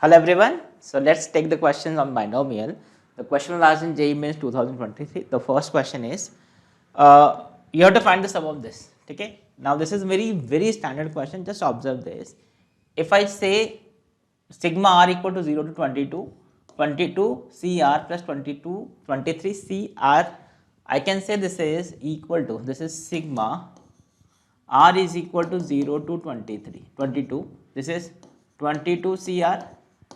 Hello everyone. So let's take the questions on binomial. The question was asked in JEE Mains 2023. The first question is, you have to find the sum of this. Okay. Now this is very standard question. Just observe this. If I say sigma r equal to 0 to 22, 22 CR plus 22, 23 CR, I can say this is equal to, this is sigma r is equal to 0 to 23, 22. This is 22 CR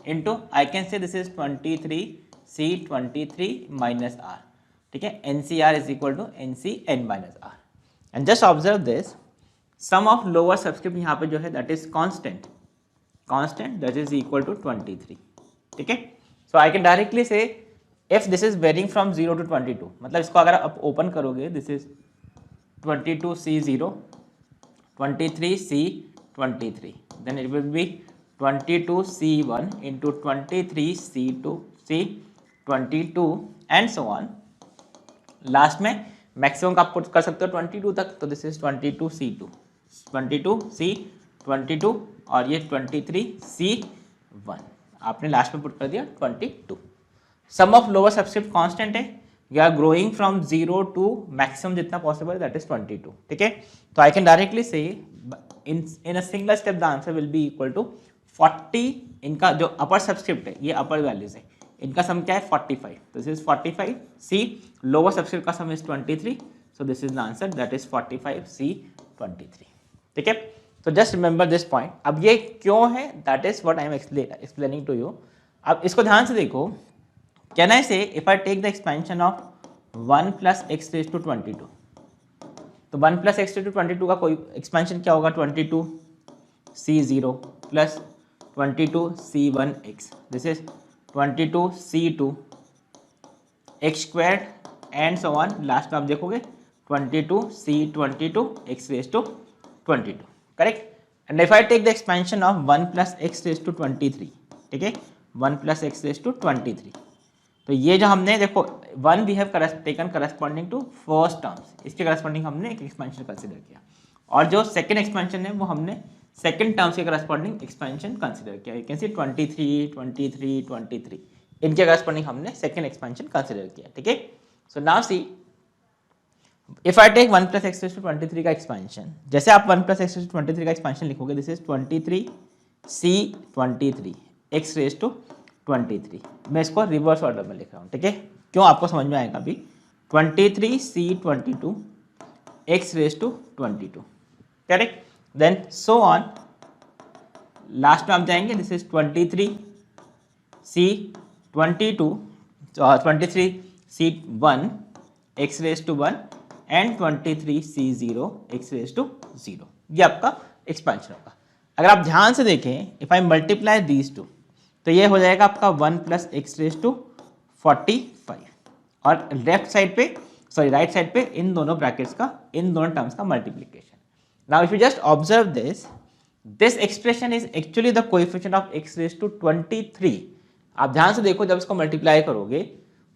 into I can say this is 23 C 23 minus R. ठीक है, NCR is equal to NC N minus R. And just observe this, sum of lower subscript यहाँ पे जो है that is constant that is equal to 23. ठीक है, so I can directly say if this is varying from 0 to 22, मतलब इसको अगर आप ओपन करोगे this is 22 C0 23 C23, then it will be 22 C1 into 23 C2 C22 and so on. Last में maximum का आप पुट कर सकते हो 22 तक, तो दिस इज 22 C2 22 C22 और ये 23 C1 आपने लास्ट में पुट कर दिया 22. Sum of lower subscript constant है, we are growing from 0 to maximum जितना पॉसिबल है दैट इज 22. ठीक है, तो आई कैन डायरेक्टली से in a single step the answer will be equal to 40. इनका जो अपर सबस्क्रिप्ट है ये अपर वैल्यूज है, इनका सम क्या है 45. This is 45 C, lower subscript का sum is 23, so this is the answer that is 45 C 23. ठीक है, तो जस्ट रिमेंबर दिस पॉइंट. अब ये क्यों है that is what I am explaining to you. अब इसको ध्यान से देखो. Can I say if I take the expansion of 1 plus x raise to 22, तो 1 प्लस एक्स रेज टू 22 का कोई एक्सपेंशन क्या होगा 22 C0 plus 22 C1x, this is 22 C2 x squared and so on. Last में आप देखोगे 22 C22 x raise to 22. Correct. And if I take the expansion of 1 plus x raise to 23, ठीक है 1 plus x raise to 23, तो ये जो हमने देखो 1 we have taken corresponding to first terms, इसके करस्पॉन्डिंग हमने एक एक्सपेंशन कंसिडर किया, और जो सेकंड एक्सपेंशन है वो हमने सेकंड टर्म्स के करस्पॉन्डिंग एक्सपेंशन कंसिडर किया. यू कैन सी 23 23 23 इनके करस्पॉन्डिंग हमने सेकंड एक्सपेंशन कंसिडर किया. ठीक है, so now see if I take 1 plus x raise to 23 का एक्सपेंशन, जैसे आप 1 प्लस एक्स रेज टू 23 का एक्सपेंशन लिखोगे this is 23 C23 x raise to 23. मैं इसको रिवर्स ऑर्डर में लिख रहा हूँ. ठीक है, क्यों आपको समझ में आएगा अभी. 23 C22 x raise to 22. Correct. Then so on, last में आप जाएंगे this is 23 C22 23 C1 x raise to 1 and 23 C0 x raise to 0. ये आपका एक्सपेंशन होगा. अगर आप ध्यान से देखें, if I multiply these two, तो ये हो जाएगा आपका 1 प्लस एक्स रेज टू 45, और लेफ्ट साइड पे सॉरी राइट साइड पे इन दोनों ब्रैकेट्स का, इन दोनों टर्म्स का multiplication. Now if you just observe this expression is actually the coefficient of x raise to 23. आप ध्यान से देखो, जब इसको मल्टीप्लाई करोगे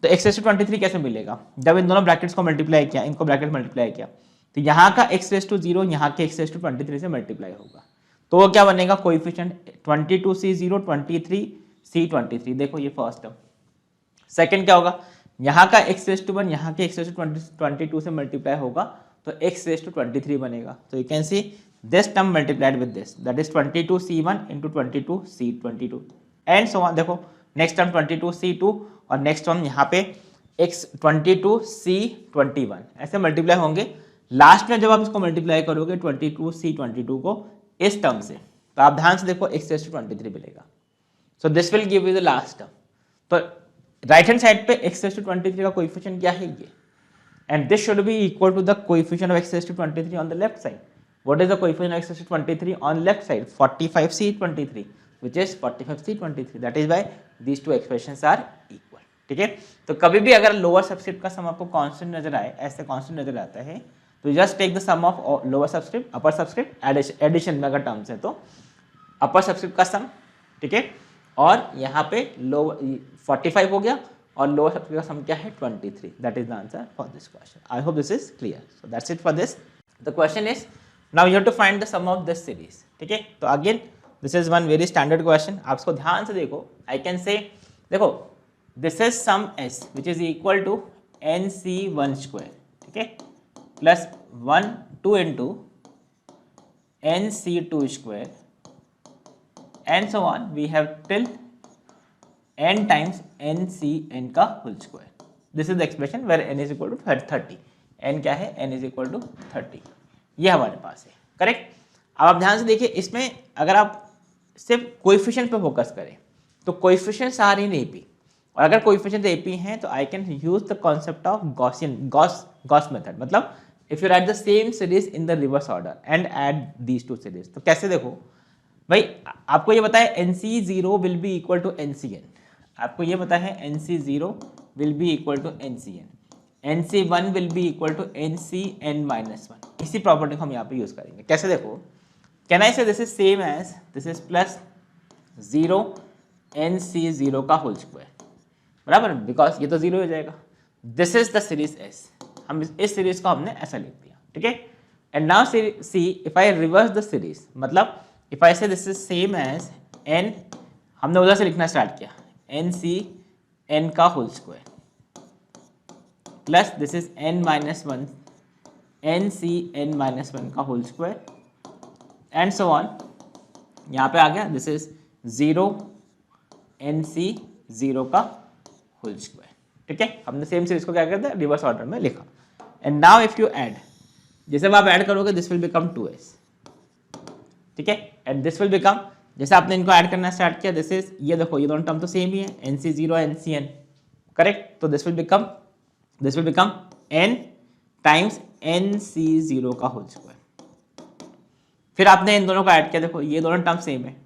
तो एक्स रेज टू 23 कैसे मिलेगा, जब इन दोनों ब्रैकेट्स को मल्टीप्लाई किया, इनको ब्रैकेट मल्टीप्लाई किया, तो यहाँ का एक्स रेज टू 0 यहाँ के एक्स रेज टू 23 से मल्टीप्लाई होगा, तो वो क्या बनेगा कोएफिशिएंट 22 C0 23 C23. देखो ये फर्स्ट टर्म. सेकंड क्या होगा, यहाँ का x रेज टू 1 यहाँ के x रेज टू 22 से मल्टीप्लाई होगा, तो x रेज टू 23 बनेगा. तो you can see this term multiplied with this that is 22 C1 into 22 C22 and so on. देखो नेक्स्ट टर्म 22 C2 और नेक्स्ट टर्म यहाँ पे x 22 C21 ऐसे मल्टीप्लाई होंगे. लास्ट में जब आप इसको मल्टीप्लाई करोगे 22 C22 को इस टर्म से, तो आप ध्यान से देखो x रेज टू 23 मिलेगा. So this will give you the last term. तो राइट हैंड साइड पे x raised to 23 का कोएफिशिएंट क्या है ये, and this should be equal to the coefficient of x raised to 23 on the left side. What is the coefficient of x raised to 23 on left side? 45C23, which is 45C23. That is why these two expressions are equal. ठीक है, तो कभी भी अगर lower subscript का सम आपको constant नजर आए, ऐसे कांस्टेंट नजर आता है, तो just take the sum of lower subscript upper subscript, addition में अगर टर्म्स है तो अपर सबस्क्रिप्ट का सम. ठीक है, और यहाँ पे लो 45 हो गया और लोअर सबस्क्रिप्ट का सम क्या है 23. That is the answer for this question. I hope this is clear. So that's it for this. The question is now you have to find the sum of this series. ठीक है, तो again this is one very standard question, आप इसको ध्यान से देखो. I can say, देखो this is sum S which is equal to n C one square, ठीक है, plus 1 2 into n C two square and so on we have till n times n C n का whole square. This is the expression where n is equal to 30. n क्या है, n is equal to 30. ये हमारे पास है, correct. अब आप ध्यान से देखिए, इसमें अगर आप सिर्फ कोएफिशिएंट पे फोकस करें तो कोएफिशिएंट्स आर इन एपी, और अगर कोएफिशिएंट एपी हैं तो I can use the concept of Gauss method. मतलब if you write the same series in the reverse order and add these two series, तो कैसे देखो भाई, आपको ये पता है n C zero will be equal to n C n, आपको ये पता है n C zero will be equal to n C n, n C one will be equal to n C n minus one. इसी property को हम यहाँ पे use करेंगे. कैसे देखो, can I say this is same as this is plus zero n C zero का whole square, बराबर, बिकॉज ये तो जीरो हो जाएगा. This is the series S, हम इस सीरीज को हमने ऐसा लिख दिया, ठीक है. And now see if I reverse the series, मतलब if I say this is same as n, हमने उधर से लिखना स्टार्ट किया, एन सी एन का whole square plus this is n minus one n C n minus one का whole square and so on. यहाँ पे आ गया this is zero n C zero का होल स्क्वायर, ठीक है. हमने सेम सीरीज को क्या कर दिया, रिवर्स ऑर्डर में लिखा. And now if you add, जैसे आप ऐड करोगे दिस विल बिकम 2s, ठीक है. एंड दिस विल बिकम, जैसे आपने इनको ऐड करना स्टार्ट किया, दिस इज, ये देखो ये दोनों टर्म तो सेम ही है, n C zero n C n, correct. तो this will become n times n C zero का होल स्क्वायर. फिर आपने इन दोनों को ऐड किया, देखो ये दोनों टर्म सेम है,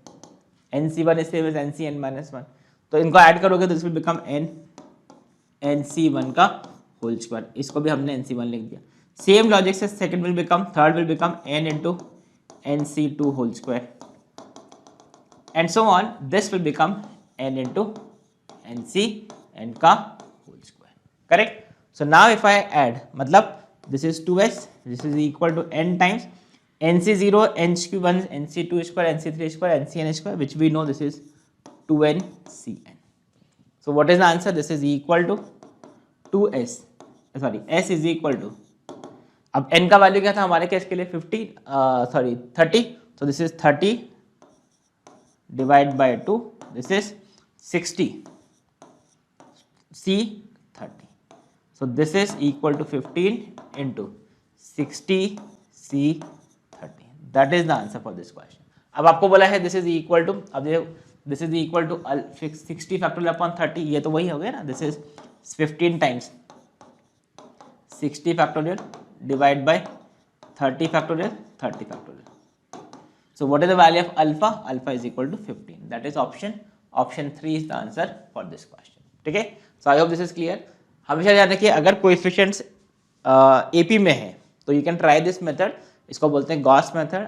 n C one is same as n C n minus one, तो इनको ऐड करोगे तो this will become n C one का होल स्क्वायर. इसको भी हमने एन सी वन लिख दिया. सेम लॉजिक से second will become, third will become n into n C two whole square and so on. This will become n into nc n का whole square, correct. So now if I add, मतलब this is 2s, this is equal to n times nc0 nc1 nc2 square nc3 square ncn square, which we know this is 2ncn. So what is the answer? This is equal to 2s, sorry, s is equal to, अब n का value क्या था हमारे case के लिए 30, so this is 30 divide by 2, this is 60, c 30, so this is equal to 15 into 60 c 30. That is the answer for this question. अब आपको बोला है this is equal to, अब ये this is equal to 60 factorial upon 30, ये तो वही हो गया ना, this is 15 times 60 factorial divide by 30 factorial 30 factorial. So what is the value of alpha? Alpha is equal to 15. That is option 3 is the answer for this question. ठीक है. So I hope this is clear. हमेशा याद रखिए, अगर coefficients AP में है तो you can try this method. इसको बोलते हैं Gauss method.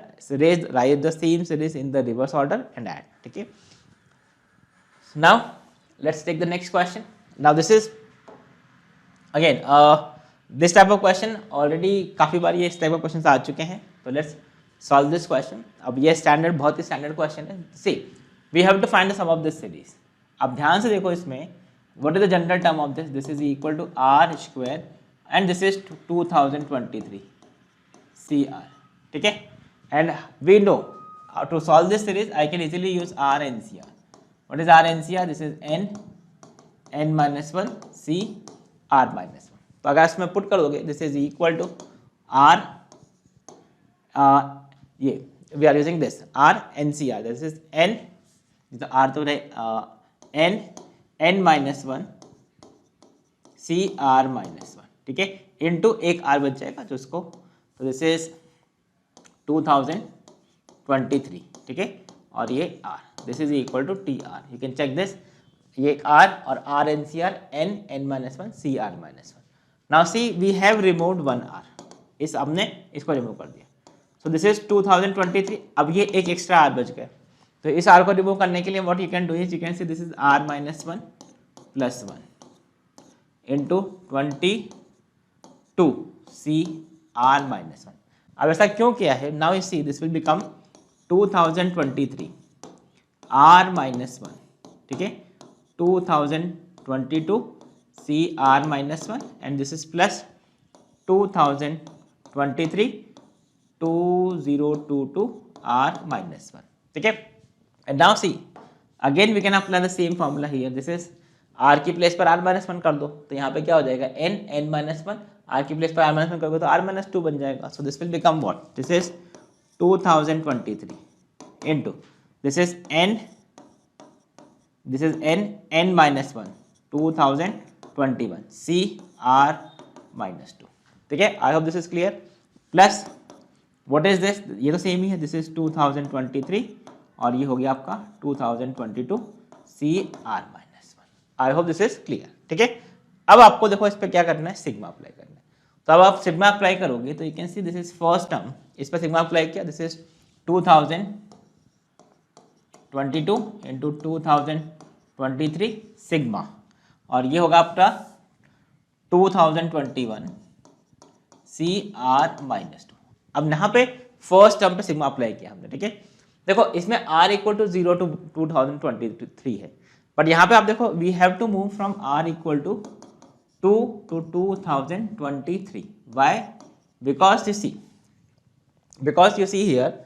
Write the same series in the reverse order and add. ठीक है. Now let's take the next question. Now this is again this type of question already काफी बार ये इस type of questions आ चुके हैं. तो let's solve this question. अब ये स्टैंडर्ड, बहुत ही स्टैंडर्ड क्वेश्चन है. See we have to find the sum of this series. अब ध्यान से देखो इसमें, what is the general term of this, this is equal to r square and this is 2023 C r, ठीक है. And we know to solve this series I can easily use r n C r. What is r n C r? This is n minus one C r minus one. तो अगर इसमें put कर दोगे, this is equal to r, ये we are using this r n C r, this is n, आर तो रहे n minus one C r minus one, ठीक है, इंटू एक आर बच जाएगा जो उसको, तो दिस इज 2023, ठीक है, और ये r, this is equal to T r. You can check this, ये एक आर और r n C r, n minus one C r minus one. Now see we have removed one r, इस हमने इसको रिमूव कर दिया. So this is 2023. अब ये एक एक्स्ट्रा आर बच गया, तो इस आर को रिमूव करने के लिए what you can do is you can say this is r minus one plus one into 22 C r minus one. अब ऐसा क्यों किया है? Now you see this will become 2023 r minus one, ठीक है, 2022 C r minus one and this is plus 2023 2022 r minus one, ठीक है। And now see again we can apply the same formula here, this is are की place पर are minus one कर दो तो यहाँ पे क्या हो जाएगा एन माइनस वन, आर की प्लेस पर आर माइनस वन करोगे तो आर माइनस टू बन जाएगा। So this will become what, this is 2023 into this is n, this is n minus 1 2021 c r minus 2, ठीक है। आई hope this is clear. Plus what is this, ये तो same ही है, दिस इज 2023 और ये हो गया आपका 2022 C r minus one. I hope this is clear, ठीक है। अब आपको देखो इस पर क्या करना है, सिग्मा अप्लाई करना है। तो अब आप सिग्मा अप्लाई करोगे तो you can see this is first term, इस पर सिग्मा अप्लाई किया, दिस इज 2022 इंटू 2023 सिग्मा और ये होगा आपका 2021 सी आर माइनस टू। अब यहाँ पे फर्स्ट टर्म पे सिग्मा अप्लाई किया हमने, ठीक है। देखो इसमें r इक्वल टू 0 टू 2023 है, बट यहाँ पे आप देखो we have to move from r equal to 2 to 2023, why, because you see here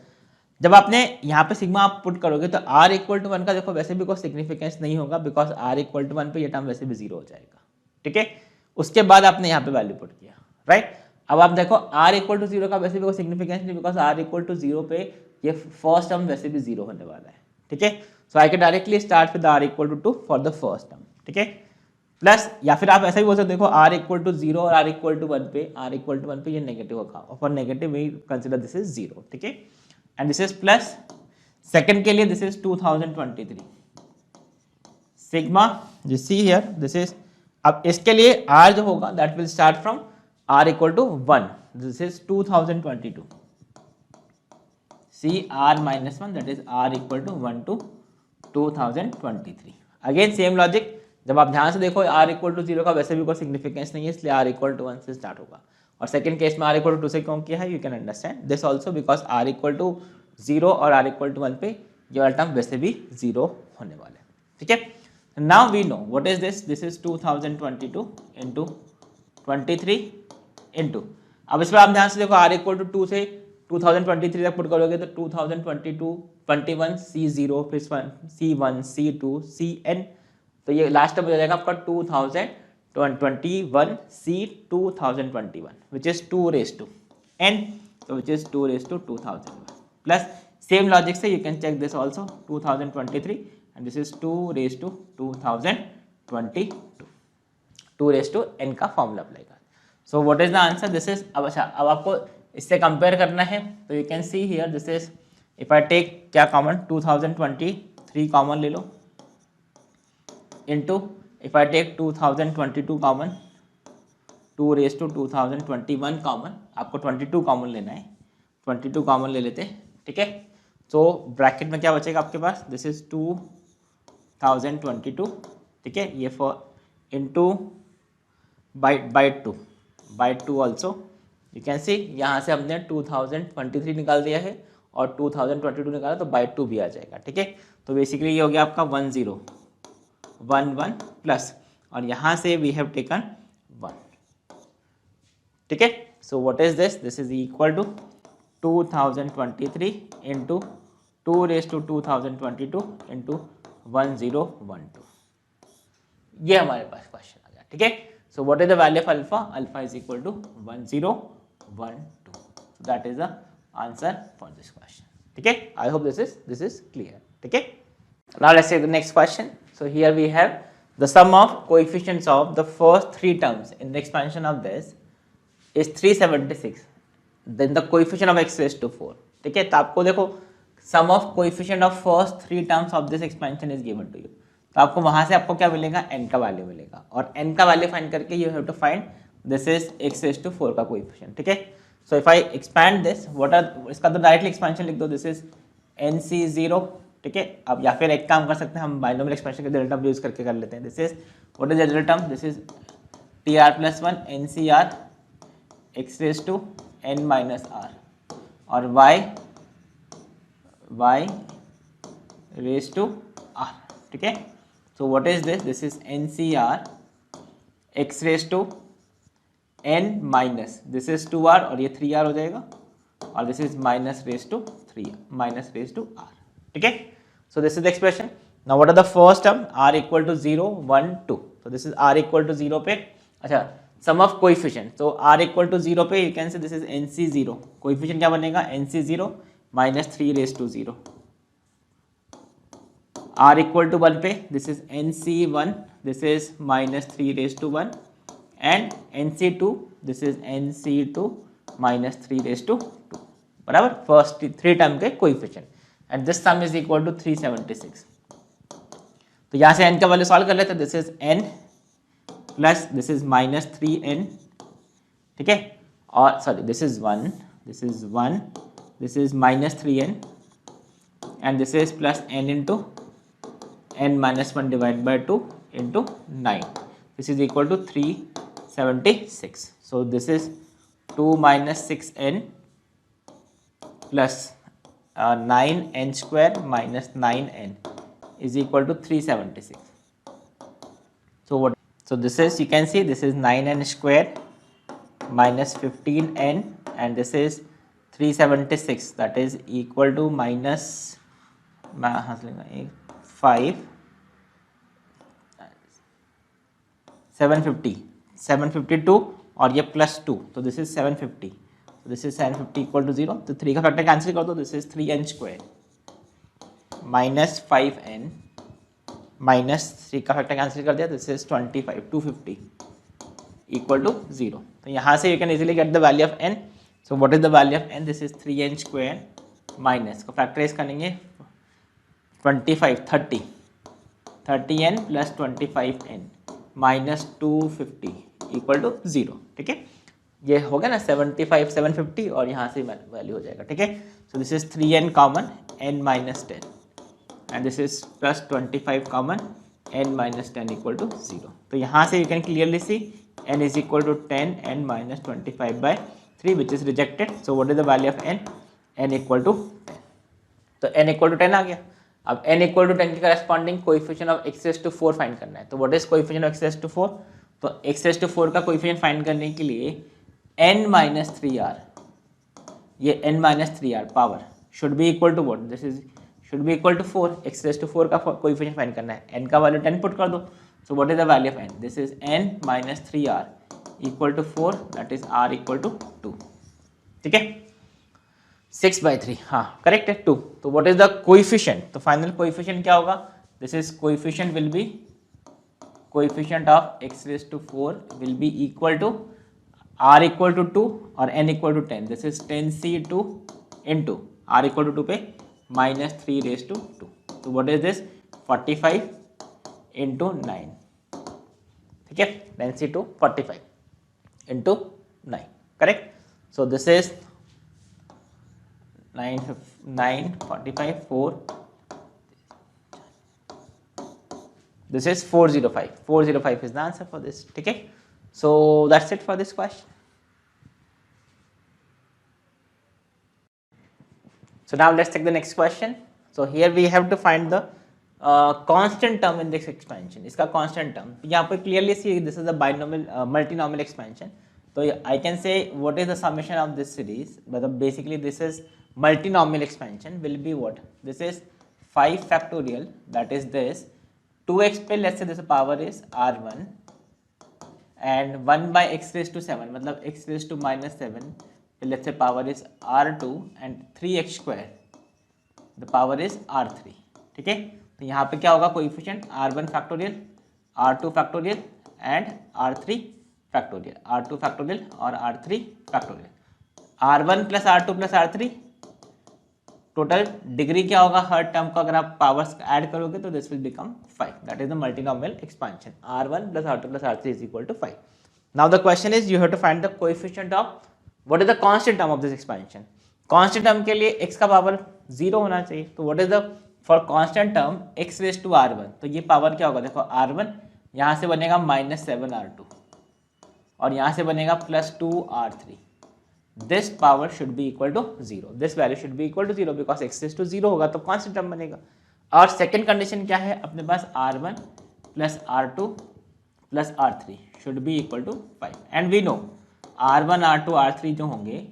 जब आपने यहाँ पे सिग्मा आप पुट करोगे तो r इक्वल टू 1 का देखो वैसे भी कोई सिग्निफिकेंस नहीं होगा, बिकॉज r इक्वल टू 1 पे ये टर्म वैसे भी 0 हो जाएगा, ठीक है। उसके बाद आपने यहाँ पे वैल्यू पुट किया, राइट। अब आप देखो r इक्वल टू 0 का वैसे भी कोई सिग्निफिकेंस नहीं, बिकॉज r इक्वल टू 0 पे ये फर्स्ट टर्म वैसे भी 0 होने वाला है, ठीक है। So I can directly start with r equal to 2 for the first term, ठीक है। प्लस या फिर आप ऐसा भी बोल सकते हो, देखो r इक्वल टू 0 और r इक्वल टू 1 पे ये नेगेटिव होगा और for negative we consider this is 0, ठीक है। And this is plus second के लिए this is 2023 sigma, you see here this is, अब इसके लिए r जो होगा that will start from r equal to 1, this is 2022 C r minus one, that is r equal to 1 to 2023। Again same logic, जब आप ध्यान से देखो r इक्वल टू 0 का वैसे भी कोई सिग्निफिकेंस नहीं है, इसलिए r इक्वल टू 1 से स्टार्ट होगा। और सेकंड केस में r इक्वल टू 2 से क्यों किया है, you can understand this also, because r equal to 0 और r इक्वल टू 1 पे ये वाला टर्म वैसे भी 0 होने वाला है, ठीक है। Now we know what is this, this is 2022 into 23 into, अब इस पर आप ध्यान से देखो r इक्वल टू 2 से 2023 तक पुट करोगे तो 2022 21 C0 फिर C1 C2 Cn, तो ये लास्ट टर्म हो जाएगा आपका 2021 C 2021 which is 2 raise to n, तो which is 2 raise to 2001 plus same logic से you can check this also 2023 and this is 2 raise to 2022, 2 raise to n का formula apply कर। So what is the answer, this is, अब अच्छा अब आपको इससे compare करना है तो you can see here this is, if I take क्या कॉमन 2023 कॉमन ले लो into if I take 2022 common 2 raise to 2021 common, आपको 22 कॉमन लेना है, 22 कॉमन ले लेते हैं, ठीक है। तो ब्रैकेट में क्या बचेगा आपके पास, दिस इज 2022, ठीक है, ये for into by two also, you can see यहाँ से हमने 2023 निकाल दिया है और 2022 निकाला तो बाई 2 भी आ जाएगा, ठीक है। तो बेसिकली ये हो गया आपका 1011 प्लस और यहाँ से वी हैव टेकन 1, ठीक है। So what is this, this is equal to 2023 into 2 raise to 2022 into 1012, ये हमारे पास क्वेश्चन आ गया, ठीक है। So what is the value of alpha, alpha is equal to 1012, so that is the answer for this question, ठीक है। I hope this is clear, ठीक है। Now let's take the next question. So here we have the sum of coefficients of the first 3 terms in the expansion of this is 376, then the coefficient of x raised to 4, ठीक है। तो आपको देखो sum of coefficient of first 3 terms of this expansion is given to you, तो आपको वहां से आपको क्या मिलेगा, n का वैल्यू मिलेगा और n का वैल्यू फाइंड करके you have to find this is x raised to 4 का कोएफिशिएंट, ठीक है। So if I expand this, what are, इसका तो डायरेक्टली एक्सपेंशन लिख दो, दिस इज NC0, ठीक है। अब या फिर एक काम कर सकते हैं हम बाइनोमियल एक्सपेंशन के जनरल टर्म यूज करके कर लेते हैं, this is what is general term, this is TR+1 NCR x raise to n minus r और y रेज टू आर, ठीक है। So what is this, this is n C r x raise to n minus this is 2r और ये 3r हो जाएगा, और this is minus raise to 3 minus raise to r, ठीक है। So this is the expression. Now what are the first term, r equal to 0 1 2, तो this is r equal to 0 पे, अच्छा सम ऑफ कोएफिशिएंट, तो r equal to 0 पे you can say this is nc0, coefficient क्या बनेगा nc0 minus 3 raise to 0, r equal to 1 पे this is nc1, this is minus 3 raise to 1, and nc2 this is nc2 minus 3 raise to 2, बराबर, first 3 term के coefficient, and this sum is equal to 376। तो यहाँ से n का value solve कर लेते हैं, this is n plus this is minus 3n, ठीक है, और sorry this is 1, this is 1, this is minus 3n, and this is plus n into n minus 1 divide by 2 into 9, this is equal to 376। So this is 2 minus 6n plus 9n square minus 9n is equal to 376. So what? So this is, you can see this is 9n square minus 15n, and this is 376, that is equal to minus 5 750 752 और ये plus 2, तो this is 750, this is 750 equal to 0, तो 3 का factor cancel कर दो, this is 3n square minus 5n minus 3 का factor cancel कर दिया, दिस इज 25 250 इक्वल टू 0। तो यहाँ से you can easily get the value of n। So what is the value of n, this is 3n square minus को factorise करेंगे 25 30n plus 25n minus 250 equal to 0, ठीक है। ये हो गया ना 75 750 और यहाँ से वैल्यू हो जाएगा, ठीक है। So this is 3n common n minus 10, and this is plus 25 common n minus 10 equal to 0। तो यहाँ से you can clearly see n is equal to 10 n minus 25 by 3 which is rejected. So what is the value of n equal to 10, तो n equal to 10 आ गया। अब n equal to 10 के corresponding coefficient of x raise to 4 find करना है। तो what is coefficient of x raise to 4, तो x raise to 4 का coefficient find करने के लिए n माइनस 3r, ये n minus 3r power should be equal to what, this is should be equal to 4, x raise to 4 का coefficient find करना है, n का वैल्यू 10 पुट कर दो। So what is the value of n, this is n minus 3r equal to 4, that is r equal to 2, ठीक है। 6/3, हाँ correct है 2। तो व्हाट इज द कोएफिशिएंट, तो फाइनल कोएफिशिएंट क्या होगा, this is coefficient will be coefficient of x raise to 4 will be equal to r equal to 2 और n equal to 10, this is 10c2 into r equal to 2 पे minus 3 raise to 2, तो what is this 45 into 9, ठीक है, 10c2 45 into 9, correct. So this is 9 45 4, this is 405 is the answer for this, ठीक है। So that's it for this question. So now let's take the next question. So here we have to find the constant term in this expansion. इसका constant term यहाँ पे clearly see this is a binomial multinomial expansion. So I can say what is the summation of this series, but basically this is multinomial expansion will be what, this is 5 factorial, that is this 2x पे let's say this power is r1 and 1 by x raised to 7 मतलब x raised to minus 7 let's say power is r2 and 3x square the power is r3, ठीक है। तो यहाँ पे क्या होगा coefficient r1 factorial r2 factorial and r3 factorial, r2 factorial और r3 factorial, r1 plus r2 plus r3 total degree क्या होगा हर टर्म को अगर आप पावर्स ऐड करोगे तो this will become 5, that is the multinomial expansion r1 plus r2 plus r3 is equal to 5। Now the question is you have to find the coefficient of what is the constant term of this expansion. Constant term के लिए x का power 0 होना चाहिए, तो what is the for constant term x raise to r1, तो ये power क्या होगा, देखो r1 यहाँ से बनेगा माइनस 7r2 और यहाँ से बनेगा plus 2r3, this power should be equal to 0, this value should be equal to 0 because x raised to 0 होगा तो constant term बनेगा। और सेकेंड कंडीशन क्या है अपने पास, R1 plus R2 plus R3 should be equal to 5 and we know R1 R2 R3 जो होंगे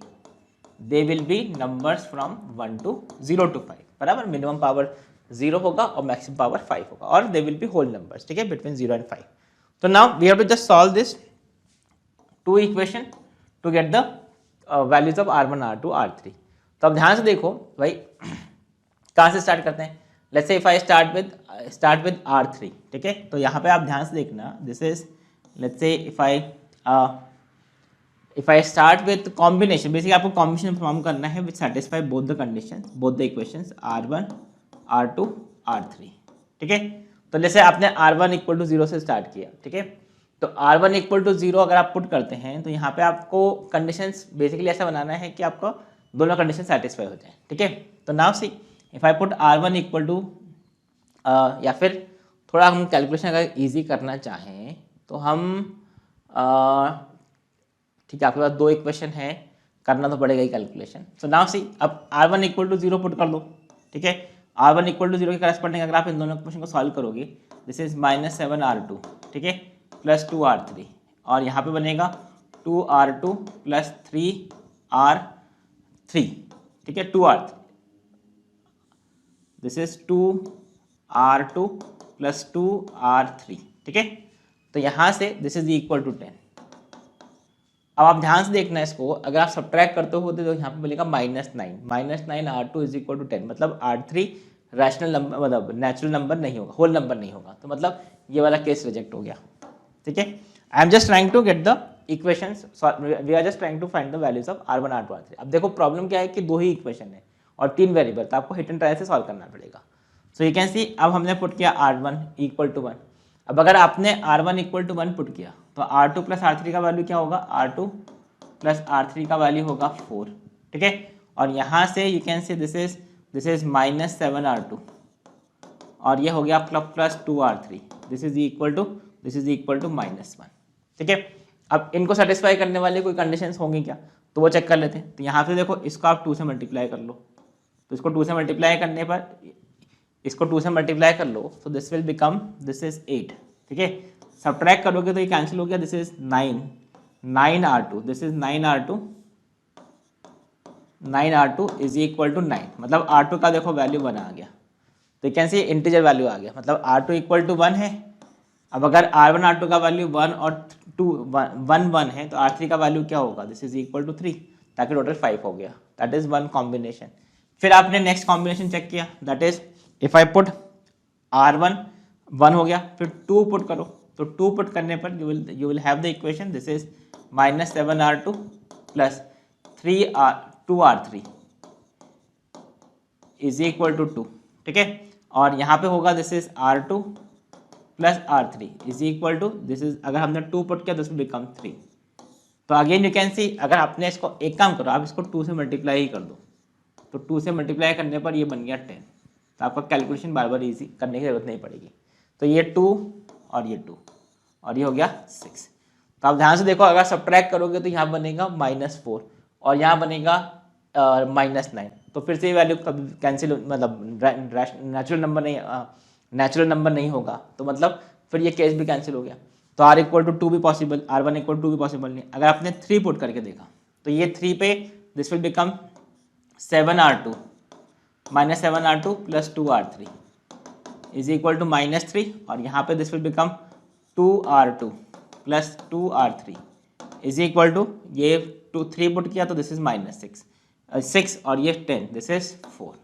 they will be numbers from 1 to 0 to 5, बराबर। मिनिमम पावर 0 होगा और मैक्सिमम पावर 5 होगा और they will be whole numbers, ठीक है, between 0 and 5। तो now we have to just solve this two equation to get the values of R1 R2 R3। तो अब ध्यान से देखो भाई, कहाँ से स्टार्ट करते हैं। Let's say if I start with R3, ठीक है। तो यहाँ पे आप ध्यान से देखना, दिस इज लेट्स से if I start with combination, basically आपको कॉम्बिनेशन फॉर्म करना है विच satisfy both the condition, both the equations R1 R2 R3, ठीक है। तो जैसे आपने R1 इक्वल टू 0 से स्टार्ट किया, ठीक है। तो R1 इक्वल टू 0 अगर आप पुट करते हैं तो यहाँ पे आपको कंडीशंस बेसिकली ऐसा बनाना है कि आपको दोनों कंडीशन सेटिस्फाई हो जाए, ठीक है। तो now see if I put R1 equal to, या फिर थोड़ा हम कैलकुलेशन अगर इजी करना चाहें तो हम ठीक है, आपके पास दो इक्वेशन है, करना तो पड़ेगा ही कैलकुलेशन। सो नाउ सी अब R1 इक्वल टू 0 पुट कर दो, ठीक है। R1 इक्वल टू 0 के करस्पॉन्डिंग अगर आप इन दोनों इक्वेशन को सॉल्व करोगे, दिस इज -7R2, ठीक है, प्लस 2R3 और यहाँ पे बनेगा 2R2 प्लस 3R3, ठीक है, 2R3, this is 2R2 plus 2R3, ठीक है। तो यहाँ से दिस इज इक्वल टू 10। अब आप ध्यान से देखना इसको, अगर आप सब्ट्रैक्ट करते हो तो यहाँ पे मिलेगा -9 R2 इज इक्वल टू 10, मतलब R3 रैशनल नंबर, मतलब नेचुरल नंबर नहीं होगा, होल नंबर नहीं होगा। तो मतलब ये वाला केस रिजेक्ट हो गया, ठीक है। I am just trying to get the equations, we are just trying to find the values of R1 R2 R3। अब देखो प्रॉब्लम क्या है कि दो ही इक्वेशन है और 3 वेरिएबल, तो आपको हिट एंड ट्रायल से सॉल्व करना पड़ेगा। सो यू कैन सी अब हमने पुट किया R1 इक्वल टू 1। अब अगर आपने R1 इक्वल टू 1 पुट किया तो R2 प्लस R3 का वैल्यू क्या होगा, R2 प्लस R3 का वैल्यू होगा 4, ठीक है। और यहाँ से you can see this is -7R2 और ये हो गया plus 2R3, this is equal to -1, ठीक है। अब इनको सेटिस्फाई करने वाले कोई कंडीशंस होंगी क्या, तो वो चेक कर लेते हैं। तो यहाँ पे देखो इसको आप 2 से मल्टीप्लाई कर लो, तो इसको 2 से मल्टीप्लाई करने पर इसको 2 से मल्टीप्लाई कर लो तो this will become, this is 8, ठीक है। सब्ट्रैक्ट करोगे तो ये कैंसिल हो गया, this is 9R2, this is 9R2 is equal to 9, मतलब R2 का देखो वैल्यू 1 आ गया। तो you can see integer value आ गया, मतलब R2 इक्वल टू 1 है। अब अगर R1 R2 का वैल्यू 1 और 1 है तो R3 का वैल्यू क्या होगा, दिस इज इक्वल टू 3, ताकि टोटल 5 हो गया। That is one combination. फिर आपने नेक्स्ट कॉम्बिनेशन चेक किया, that is if I put R1 1 हो गया, फिर 2 पुट करो, तो 2 पुट करने पर you will have the equation, this is -7R2 plus 2R3 is equal to 2, ठीक है। और यहाँ पे होगा this is R2 plus R3 is equal to, this is अगर हमने 2 पुट किया दिस विल बिकम 3। तो अगेन यू कैन सी, अगर आपने इसको एक काम करो, आप इसको 2 से मल्टीप्लाई ही कर दो, तो 2 से मल्टीप्लाई करने पर ये बन गया 10। तो आपका कैलकुलेशन बार बार ईजी करने की जरूरत नहीं पड़ेगी। तो ये 2 और ये 2 और ये हो गया 6। तो आप ध्यान से देखो, अगर सब्ट्रैक्ट करोगे तो यहाँ बनेगा -4 और यहाँ बनेगा -9। तो फिर से ये वैल्यू कभी कैंसिल, मतलब नेचुरल नंबर नहीं होगा, तो मतलब फिर ये केस भी कैंसिल हो गया। तो R इक्वल टू 2 भी पॉसिबल, R1 इक्वल टू 2 भी पॉसिबल नहीं। अगर आपने 3 पुट करके देखा तो ये 3 पे this will become 7R2 plus 2R3 is equal to -3 और यहाँ पे this will become 2R2 plus 2R3 is equal to, ये 3 पुट किया तो दिस इज -6 और ये 10, दिस इज 4।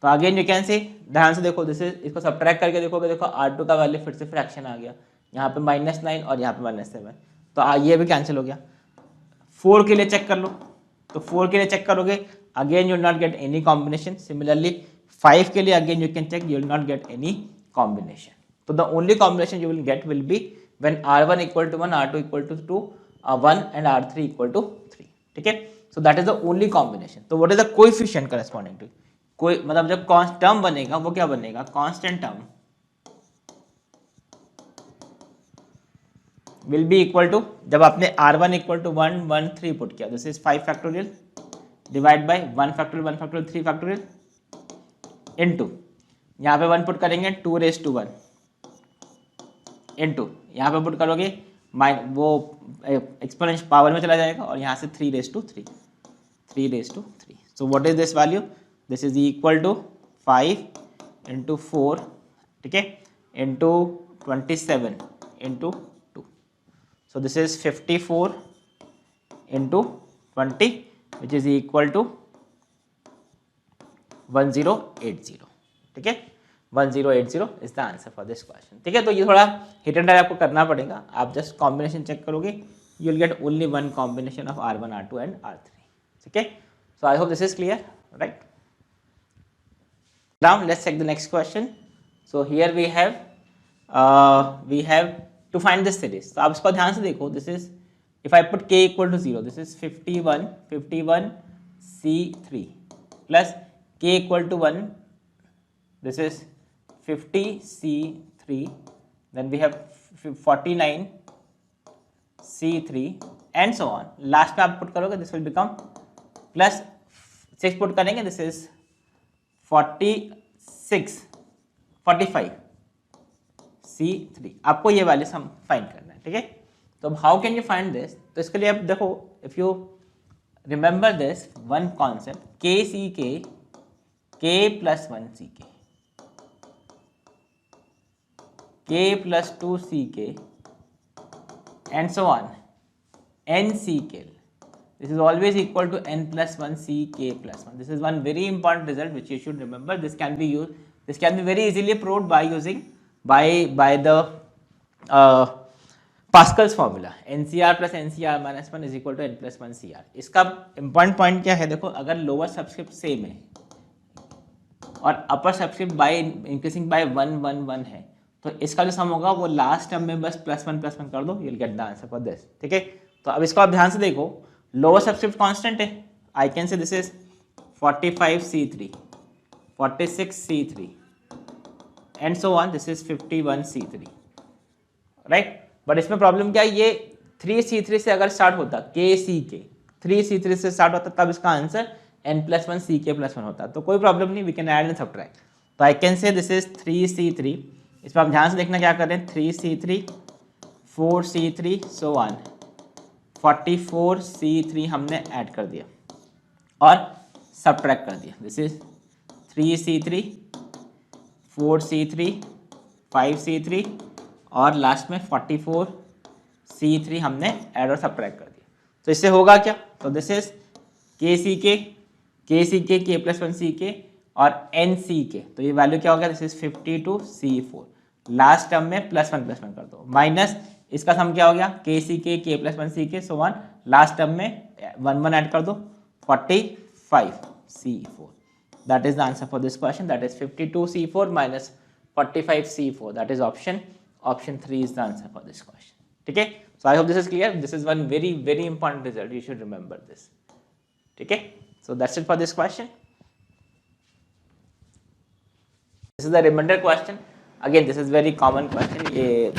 तो अगेन यू कैन से ध्यान से देखो, दिस इज, इसको सब्ट्रैक्ट करके देखोगे, देखो R2 का वैल्यू फिर से फ्रैक्शन आ गया, यहाँ पे -9 और यहाँ पे -7, तो ये भी कैंसिल हो गया। 4 के लिए चेक कर लो, तो 4 के लिए चेक करोगे, again you will not get any combination. Similarly 5 के लिए again you can check, you will not get any combination. तो the only combination you will get will be when R1 equal to 1, R2 equal to 2, 1 and R3 equal to 3, ठीक है। So that is the only combination. तो what is the coefficient corresponding to, कोई मतलब जब term बनेगा वो क्या बनेगा, constant term will be equal to, जब आपने R1 इक्वल टू 1 1 3 पुट किया, this is 5 factorial divide by 1 factorial 3 factorial into, यहाँ पे 1 पुट करेंगे 2^1 इंटू यहाँ पे पुट करोगे वो एक्सपोनेंशियल पावर में चला जाएगा और यहाँ से 3^3 3^3. So what is this value? This is equal to 5 into 4, ठीक है, into 27 into 2. So this is 54 into 20 which is equal to 1080. ठीक है, 1080 is the answer for this question. ठीक है, तो ये थोड़ा हिट एंड रन आपको करना पड़ेगा. आप जस्ट कॉम्बिनेशन चेक करोगे, you will get only one combination of R1, R2 and R3. ठीक है, so I hope this is clear, right? Now let's check the next question. So here we have to find this series. So आप इसको ध्यान से देखो. This is if I put k equal to 0, this is 51 C3 plus k equal to 1. This is 50 C3. Then we have 49 C3 and so on. Last में आप put करोगे, this will become plus 6 put करेंगे, this is 45 C3. आपको ये value हम find करना है. ठीक है, तो अब how can you find this? तो इसके लिए आप देखो, if you remember this one concept, k c k plus 1 c k plus 2 c k and so on, n c k. This is always equal to n plus 1 c k plus 1. This is one very important result which you should remember. This can be used. This can be very easily proved by using by the Pascal's formula. NCR plus NCR minus 1 is equal to n plus 1 CR. इसका important point क्या है? देखो, अगर lower subscript same है और upper subscript by increasing by 1 1 1 है, तो इसका जो सम होगा वो लास्ट टर्म में बस +1 कर दो, you'll get the answer for this. ठीक है, तो अब इसको आप ध्यान से देखो. लोअर सबस्क्रिप्ट कांस्टेंट है, आई can say this is 45 C3, 46 C3 and so on, this is 51 C3, right. But इसमें प्रॉब्लम क्या है, ये 3 C3 से अगर स्टार्ट होता, k c k 3 C3 से स्टार्ट होता, तब इसका answer n plus 1 c k plus 1 होता. तो कोई प्रॉब्लम नहीं, we can add and subtract. तो I can say this is 3 C3. इसमें आप ध्यान से देखना क्या कर रहे हैं, 3 C3 4 C3 so on 44 C3 हमने ऐड कर दिया और सबट्रैक्ट कर दिया. This is 3 C3 4 C3 5 C3 और लास्ट में 44 C3 हमने ऐड और सबट्रैक्ट कर दिया. तो इससे होगा क्या, तो this is k c k k plus 1 c k और n c k. तो ये वैल्यू क्या हो गया, this is 52 C4. Last term में +1 कर दो, माइनस इसका सम क्या हो गया, k c k plus 1 c k so on, last term में 1 1 ऐड कर दो, 45 C4. That is the answer for this question. That is 52 C4 minus 45 C4. That is option 3 is the answer for this question. ठीक है, so I hope this is clear. This is one very very important result, you should remember this. ठीक है, so that's it for this question. This is the remainder question. Again this is very common question, ये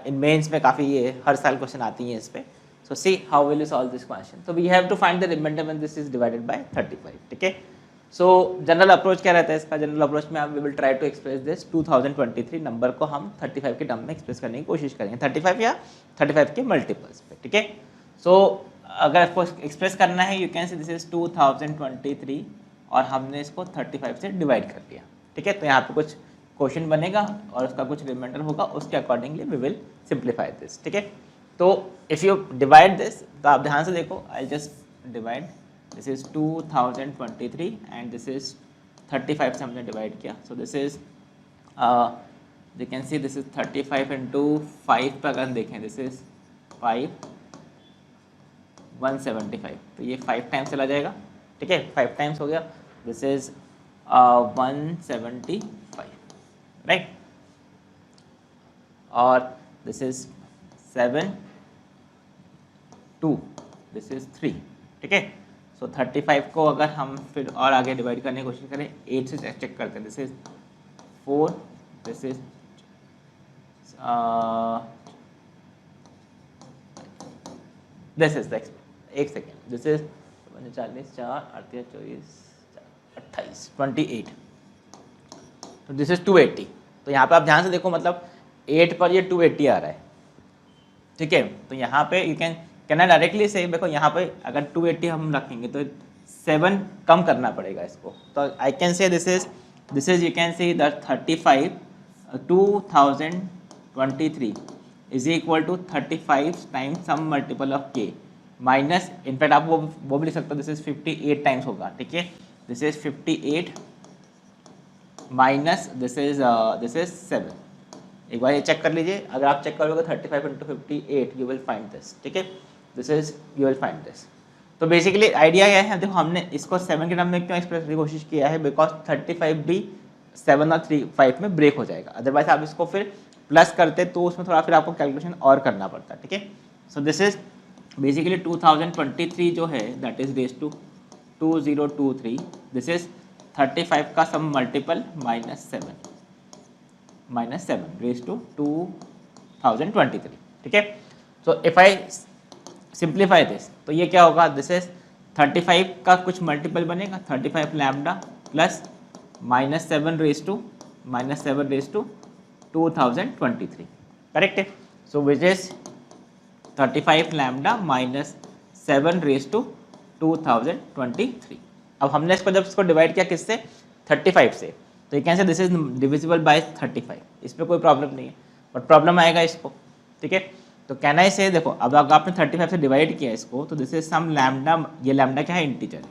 in mains में काफ़ी ये हर साल question आती हैं इस पे. So see how will you solve this question. तो we have to find the remainder when this is divided by 35. ठीक है, सो जनरल अप्रोच क्या रहता है इसका, जनरल अप्रोच में हम we will try to express this 2023 number को हम 35 के टर्म में एक्सप्रेस करने की कोशिश करेंगे, 35 या 35 के मल्टीपल्स पे. ठीक है, सो अगर आपको एक्सप्रेस करना है, you can say this is 2023 और हमने इसको 35 से डिवाइड कर दिया. ठीक है, तो यहाँ पे कुछ क्वेश्चन बनेगा और उसका कुछ रिमाइंडर होगा, उसके accordingly we will simplify this. ठीक है, तो इफ़ यू डिवाइड दिस, तो आप ध्यान से देखो, I just divide, this is 2023 and this is 35 से हमने डिवाइड किया. सो this is you can see this is 35 into 5 पर अगर हम देखें, दिस इज 5 175. तो ये 5 टाइम्स चला जाएगा. ठीक है, 5 टाइम्स हो गया, दिस इज 175, राइट. और दिस इज 7 2, दिस इज 3. ठीक है, सो 35 को अगर हम फिर और आगे डिवाइड करने की कोशिश करें, 8 से चेक करते हैं, this is 4, this is this is the, एक सेकेंड, दिस इज 40 4 38 24 28 तो दिस इज 280। तो यहाँ पे आप ध्यान से देखो, मतलब 8 पर ये 280 आ रहा है, ठीक है। तो यहाँ पे यू कैन आई डायरेक्टली से, देखो यहाँ पे अगर 280 हम रखेंगे तो 7 कम करना पड़ेगा इसको। तो I can say this is you can see that 35 2023 is equal to 35 times some multiple of के माइनस, इनफैक्ट आप वो भी लिख सकते हो, दिस इज 58 टाइम्स होगा, ठीक है। This is 58 minus this is 7। एक बार ये चेक कर लीजिए, अगर आप चेक करोगे 35 into 58 you will find this, ठीक है। This is you will find this. तो बेसिकली आइडिया क्या है, देखो हमने इसको 7 के टर्म में क्यों एक्सप्रेस करने की कोशिश किया है, बिकॉज 35 भी 7 और 5 में ब्रेक हो जाएगा, अदरवाइज आप इसको फिर प्लस करते तो उसमें थोड़ा फिर आपको कैलकुलेशन और करना पड़ता है, ठीक है। सो दिस इज बेसिकली 2023 जो है that is raise to 2023, this is 35 का some multiple minus 7 raise to 2023, ठीक है। So if I simplify this, तो ये क्या होगा, दिस इज 35 का कुछ मल्टीपल बनेगा, 35 lambda plus -7 raise to 2023, correct है। So which is 35 lambda -7 raise to 2023। अब हमने इसको डिवाइड किया किससे, 35 से, तो ये can say this is divisible by 35, इसमें कोई प्रॉब्लम नहीं है, बट प्रॉब्लम आएगा इसको, ठीक है। तो कैन आई से, देखो अब अगर आपने 35 से डिवाइड किया इसको, तो दिस इज सम लैम्डा, ये लैम्डा क्या है, इंटीजर,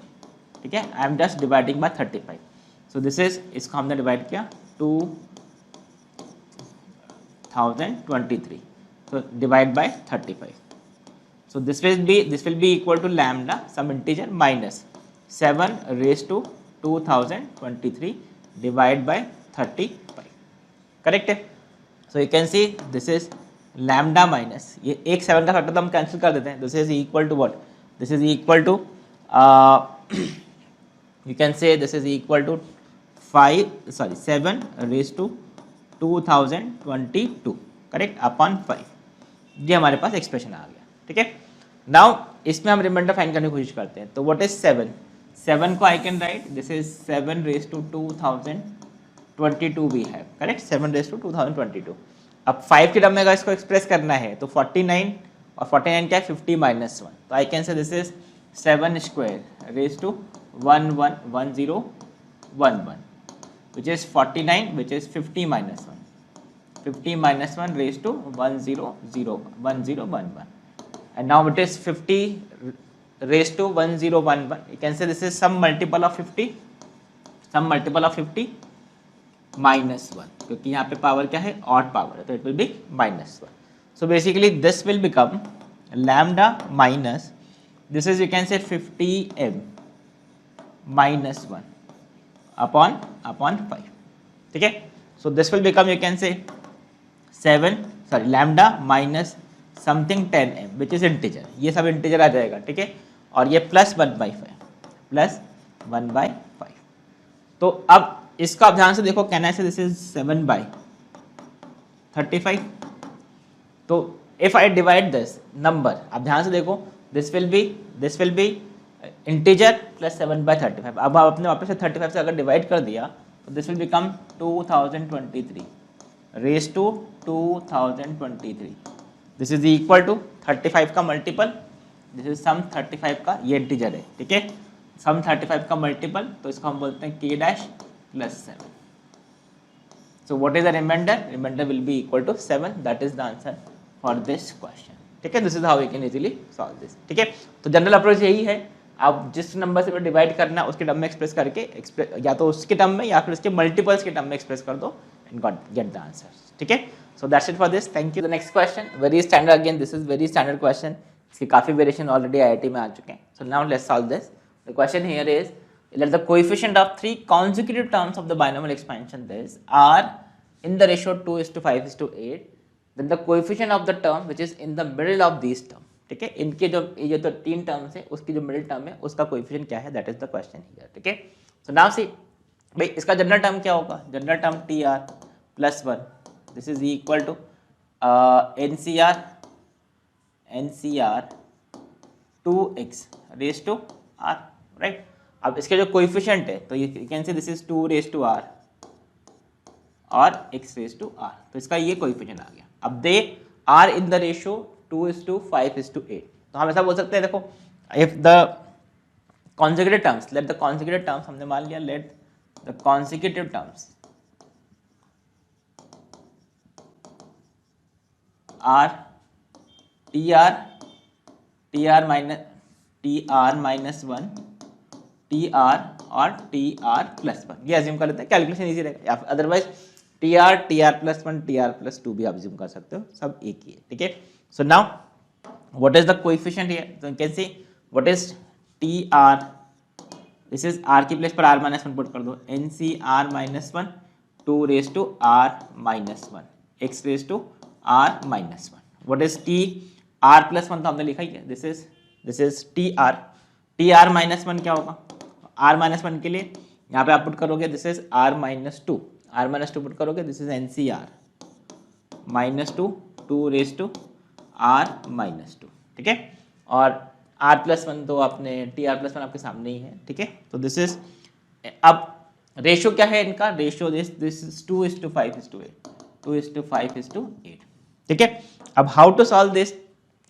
ठीक है। I am just dividing by 35, so this is, इसको हमने डिवाइड किया 2023, so divide by 35, so this will be equal to lambda some integer minus 7 raised to 2023 divide by 35, correct है। so you can see this is lambda minus, ये एक 7 का factor तो हम cancel कर देते हैं, this is equal to what, this is equal to you can say this is equal to 7 raised to 2022, correct, upon 5, ये हमारे पास एक्सप्रेशन आ गया, ठीक है। नाउ इसमें हम रिमाइंडर फाइंड करने की कोशिश करते हैं, तो व्हाट इज 7 को I can write, this is 7 raise to 2022 we have, correct, 7 raise to 2022। अब 5 के टर्म में अगर इसको एक्सप्रेस करना है तो 49, और 49 क्या है, 50 माइनस 1, तो I can say this is 7 square raise to 111011, which is 49, which is 50 minus 1, 50 minus 1 raised to 1011, and now it is 50 raised to 1011, you can say this is some multiple of 50 minus 1, क्योंकि यहाँ पे power क्या है, odd power है, तो it will be minus 1, so basically this will become lambda minus, this is you can say 50m minus 1 upon 5, ठीक है। so this will become you can say lambda minus something 10m which is integer, ये सब integer आ जाएगा, ठीक है, और ये plus 1/5, तो अब इसका आप ध्यान से देखो, can I say this is 7/35, तो if I divide this number, आप ध्यान से देखो, this will B integer plus 7/35, अब आपने वापस से 35 से अगर डिवाइड कर दिया तो this will become 2023 raise to 2023, this is equal to 35 का मल्टीपल, दिस इज सम 35 का, ये इंटीजर है, ठीक है, सम 35 का मल्टीपल, तो इसको हम बोलते हैं k dash plus 7, so what is the remainder will be equal to 7, that is the answer for this question, ठीक है। this is how we can easily solve this, ठीक है। तो जनरल अप्रोच यही है, आप जिस नंबर से डिवाइड करना उसके टर्म में एक्सप्रेस करके या तो उसके टर्म में या फिर उसके मल्टीपल्स के टर्म में एक्सप्रेस कर दो एंड गेट द आंसर, ठीक है। So that's it for this, thank you. The next question very standard, again this is very standard question, इसके काफी वेरिएशन ऑलरेडी आईआईटी में आ चुके हैं। सो now let's solve this. The question here is let the coefficient of 3 consecutive terms of the binomial expansion this are in the ratio 2:5:8, then the coefficient of the term which is in the middle of these term, ठीक है, इनके जो ये तो 3 terms है उसकी जो middle term है उसका कोएफिशिएंट क्या है, that is the question here, ठीक है। सो नाउ सी भाई इसका जनरल टर्म क्या होगा, general term TR plus 1, this is equal to NCR 2x raise to R, right. अब इसके जो कोएफिशिएंट है तो you can say this is 2 raise to R और x रेज टू r। तो इसका ये कोएफिशिएंट आ गया। अब they are in the ratio 2:5:8। तो हम ऐसा बोल सकते हैं, देखो if the consecutive terms, let the consecutive terms, हमने मान लिया let the consecutive terms are tr minus 1 tr और tr plus 1, ये अज्यूम कर लेते हैं, कैलकुलेशन इजी रहेगा। Otherwise tr plus 1 tr plus 2 भी आप अज्यूम कर सकते हो, सब एक ही है, ठीक है। So now what is the coefficient here? So you can see what is tr, this is r की प्लेस पर r minus 1 पुट कर दो, ncr minus 1 2 raised to r minus 1 x raised to r minus 1। what is t r plus 1 तो हमने लिखा ही है, this is tr minus 1 क्या होगा, r minus 1 के लिए यहाँ पे आप पुट करोगे this is r minus 2 put करोगे, this is ncr minus 2 2 raised to r minus 2, ठीक है। और r plus 1 तो आपने tr plus 1 आपके सामने ही है, ठीक है। तो दिस इज, अब रेशियो क्या है इनका, रेशियो दिस इज 2:5:8, 2:5:8, ठीक है। अब हाउ टू सॉल्व दिस,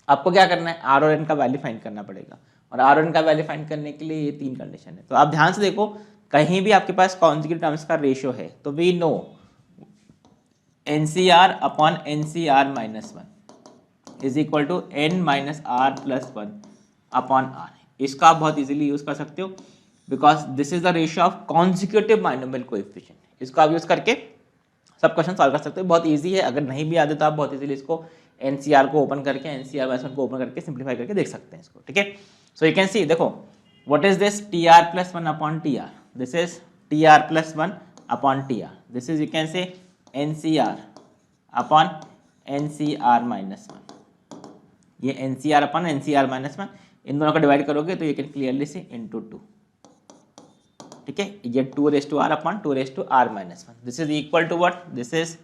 आपको क्या करना है, r और n का वैल्यू फाइंड करना पड़ेगा, और r और n का वैल्यू फाइंड करने के लिए ये तीन कंडीशन है। तो आप ध्यान से देखो, कहीं भी आपके पास कॉन्जुगेट टर्म्स का रेशियो है तो we know NCR upon NCR minus 1 is equal to n minus r plus 1 upon r। इसका आप बहुत इजीली यूज कर सकते हो because this is the ratio of consecutive binomial coefficient. इसको आप यूज करके सब क्वेश्चन सॉल्व कर सकते हो, बहुत इजी है। अगर नहीं भी आते तो आप बहुत इजीली इसको NCR को ओपन करके, NCR माइनस 1 को ओपन करके सिंप्लीफाई करके देख सकते हैं इसको, ठीक है। सो यू कैन सी, देखो what is this tr plus 1 upon tr, this is tr plus 1 upon tr, this is you can say NCR upon NCR minus 1, ये NCR अपॉन NCR माइनस 1, इन दोनों को डिवाइड करोगे तो you can clearly say into 2, ठीक है। ये 2 raise to r upon 2 raise to r minus 1, this is equal to what, this is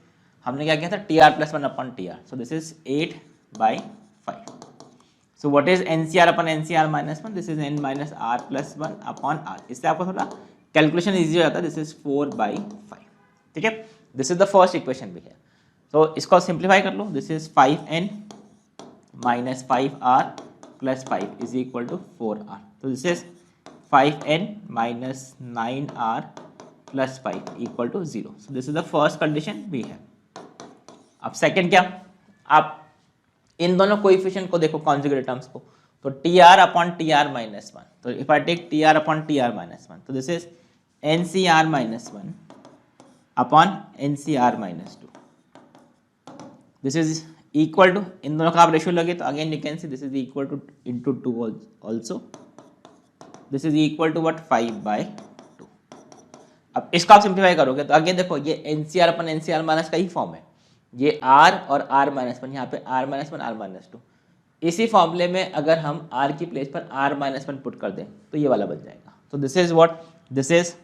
हमने क्या किया था tr plus 1 upon tr, so this is 8/5। So what is NCR upon NCR minus 1, this is n minus r plus 1 upon r। इससे आपको थोड़ा calculation easy हो जाता है, दिस इज 4/5, ठीक है। This is the first equation भी है। तो इसको सिंप्लीफाई कर लो, this is 5n minus 5r plus 5 is equal to 4r। तो this is 5n minus 9r plus 5 equal to 0। So this is the first condition we have. अब second क्या, आप इन दोनों कोएफिशिएंट को देखो, कॉन्जुगेट टर्म्स को, तो tr अपॉन tr माइनस 1, तो if I take tr upon tr minus 1, तो this is NCR minus 1 upon NCR minus 2, this is equal to, इन दोनों का आप रेशियो लगे तो again you can see this is equal to into 2 also, this is equal to what 5/2। अब इसको आप सिंप्लीफाई करोगे तो अगेन देखो ये NCR अपन NCR माइनस का ही फॉर्म है, ये R और R माइनस 1, यहाँ पे R माइनस 1 R माइनस 2। इसी फॉर्मूले में अगर हम R की प्लेस पर R माइनस 1 पुट कर दें तो ये वाला बन जाएगा। तो this is what, this is,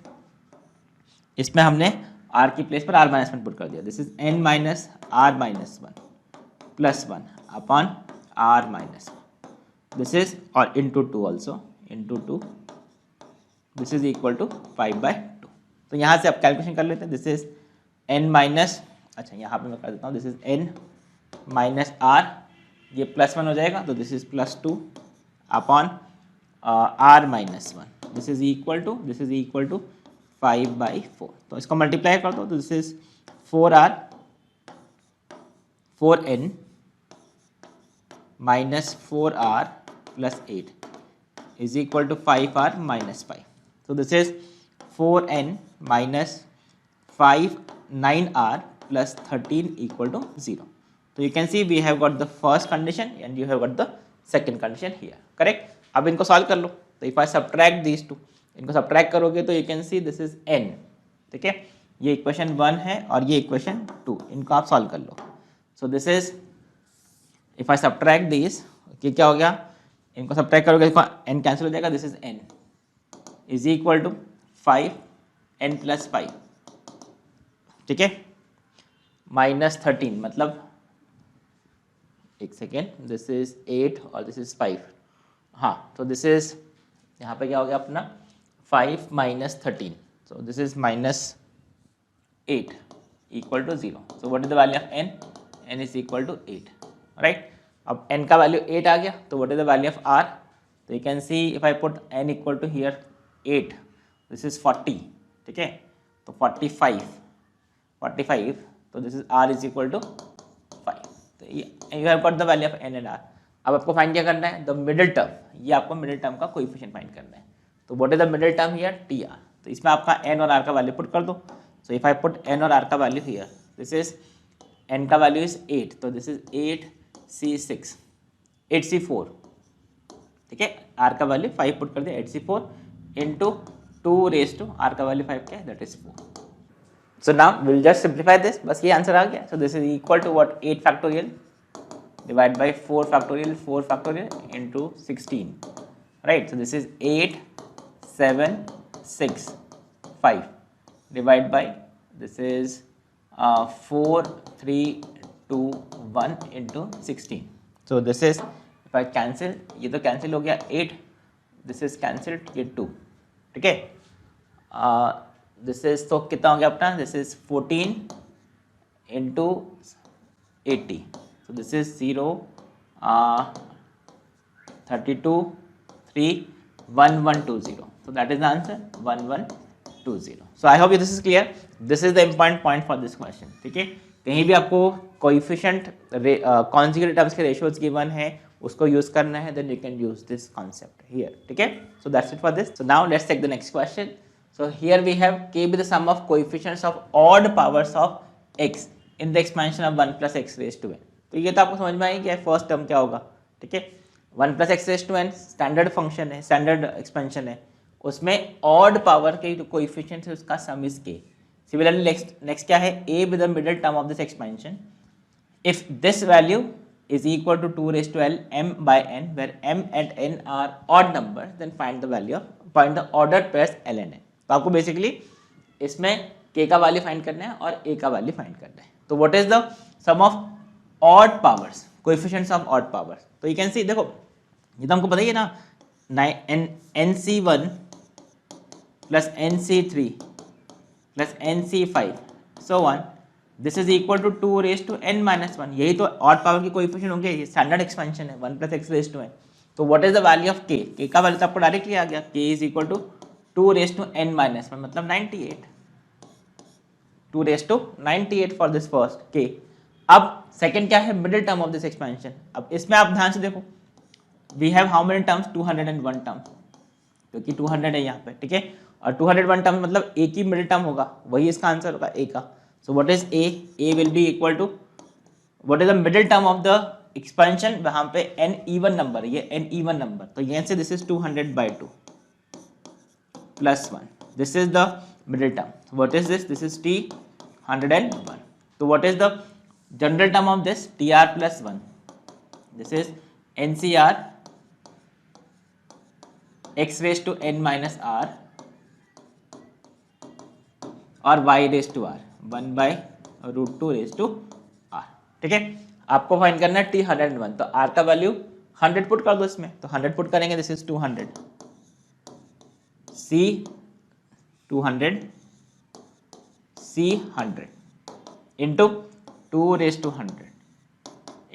इसमें हमने R की प्लेस पर R माइनस 1 पुट कर दिया, this is n minus R minus 1 plus 1 upon R minus 1, this is और into 2 also, into 2, this is equal to 5/2। तो यहाँ से आप कैलकुलेशन कर लेते हैं, दिस इज n माइनस, अच्छा यहाँ पे मैं कर देता हूँ, this is n minus r, ये प्लस 1 हो जाएगा तो this is plus 2 upon r minus 1, this is equal to 5/4। तो इसको मल्टीप्लाई कर दो तो this is 4n minus 4r plus 8 is equal to 5r minus 5। तो this is 4n minus 9r plus 13 equal to 0. So you can see we have got the first condition and you have got the second condition here, correct? अब इनको solve कर लो, तो if I subtract these two, इनको subtract करोगे तो you can see this is n, ठीक है। ये इक्वेशन 1 है और ये इक्वेशन 2, इनको आप सॉल्व कर लो। So this is, if I subtract these, okay, क्या हो गया, इनको subtract करोगे देखो n कैंसिल हो जाएगा, this is n is equal to 5n plus 5, ठीक है, माइनस 13, मतलब एक सेकेंड, दिस इज 8 और दिस इज 5, हाँ, तो दिस इज यहाँ पे क्या हो गया अपना 5 minus 13, so this is minus 8 equal to 0. So what is the value of n? n is equal to 8, right? अब n का वैल्यू 8 आ गया, तो what is the value of r? तो you can see if I put n equal to here 8, this is 40, ठीक है, तो 45, तो this is r is equal to 5. तो you have got the value of n and r. अब आपको find क्या करना है? द मिडिल टर्म, ये आपको मिडिल टर्म का कोएफिशिएंट फाइंड करना है. तो what is the middle term here? T R. तो इसमें आपका n और r का वैल्यू पुट कर दो. सो इफ आई पुट n और r का value here, this is n का वैल्यू इज 8, तो दिस इज 8c4, ठीक है, r का वैल्यू 5 पुट कर दिया, 8c4 into 2 raise to r का वैल्यू 5 क्या है? That is 4. So now will just simplify this, बस ये आंसर आ गया. So this is equal to what? 8 factorial divide by 4 factorial into 16, right? So this is 8 7 6 5 divide by, this is 4 3 2 1 into 16. So this is, if I cancel, ये तो cancel हो गया 8, this is cancelled, ये 2, ठीक है. This is, तो कितना हो गया अपना? This is 14 into 80. So this is 0 32 3 1120. So that is the answer, 1120. So I hope this is clear. This is the important point for this question. ठीक है, कहीं भी आपको कोएफिशिएंट कॉन्जुगेट टर्म्स के रेशियोज गिवन है, उसको यूज करना है, then you can use this concept here. ठीक है, so that's it for this. So now let's take the next question. So here we have k be the sum of coefficients of odd powers of x in the expansion of 1 plus x raised to n. तो ये तो आपको समझ में आई कि first term क्या होगा. ठीक है, 1 plus x raised to n standard function है, स्टैंडर्ड एक्सपेंशन है, उसमें ऑड पावर के जो कोएफिशिएंट है उसका सम इज k. सिमिलरली नेक्स्ट क्या है? a with the middle term of this expansion, if this value is equal to 2 raised to l m by n, where m and n are odd numbers, then find the ordered pairs l and n. तो आपको basically इसमें k का value find करना है और a का value find करना है. तो what is the sum of odd powers, coefficients of odd powers? तो यू कैन सी, देखो ये तो हमको पता ही है ना, nc1 plus nc3 plus nc5 so on, this is equal to 2 raise to n minus 1. यही तो ऑड पावर की कोएफिशिएंट होंगे, ये स्टैंडर्ड एक्सपेंशन है, 1 plus x raise to n. तो what is the value of k? k का वैल्यू तो आपको डायरेक्टली आ गया, k is equal to 2 raise to n minus 1, मतलब 98. 2 raise to 98 for this first k. अब सेकंड क्या है? Middle term of this expansion. अब इसमें आप ध्यान से देखो, we have how many terms? 201 terms, क्योंकि 200 है यहाँ पे. ठीक है, और 201 टर्म्स मतलब एक ही मिडिल टर्म होगा, वही इसका आंसर होगा a का. So what is a? a will be equal to what is the middle term of the expansion. वहां पे n इवन नंबर, ये n इवन नंबर, तो यहाँ से this is 200/2 plus 1. This is the middle term. What is this? This is t 101. तो what is the general term of this? tr plus 1. This is ncr x raise to n minus r और y raise to r 1/√2 raise to r. ठीक है, आपको find करना है t 101. तो r का value 100 put कर दो इसमें, तो 100 पुट करेंगे, this is 200, c 200 c 100 into 2 raise to 100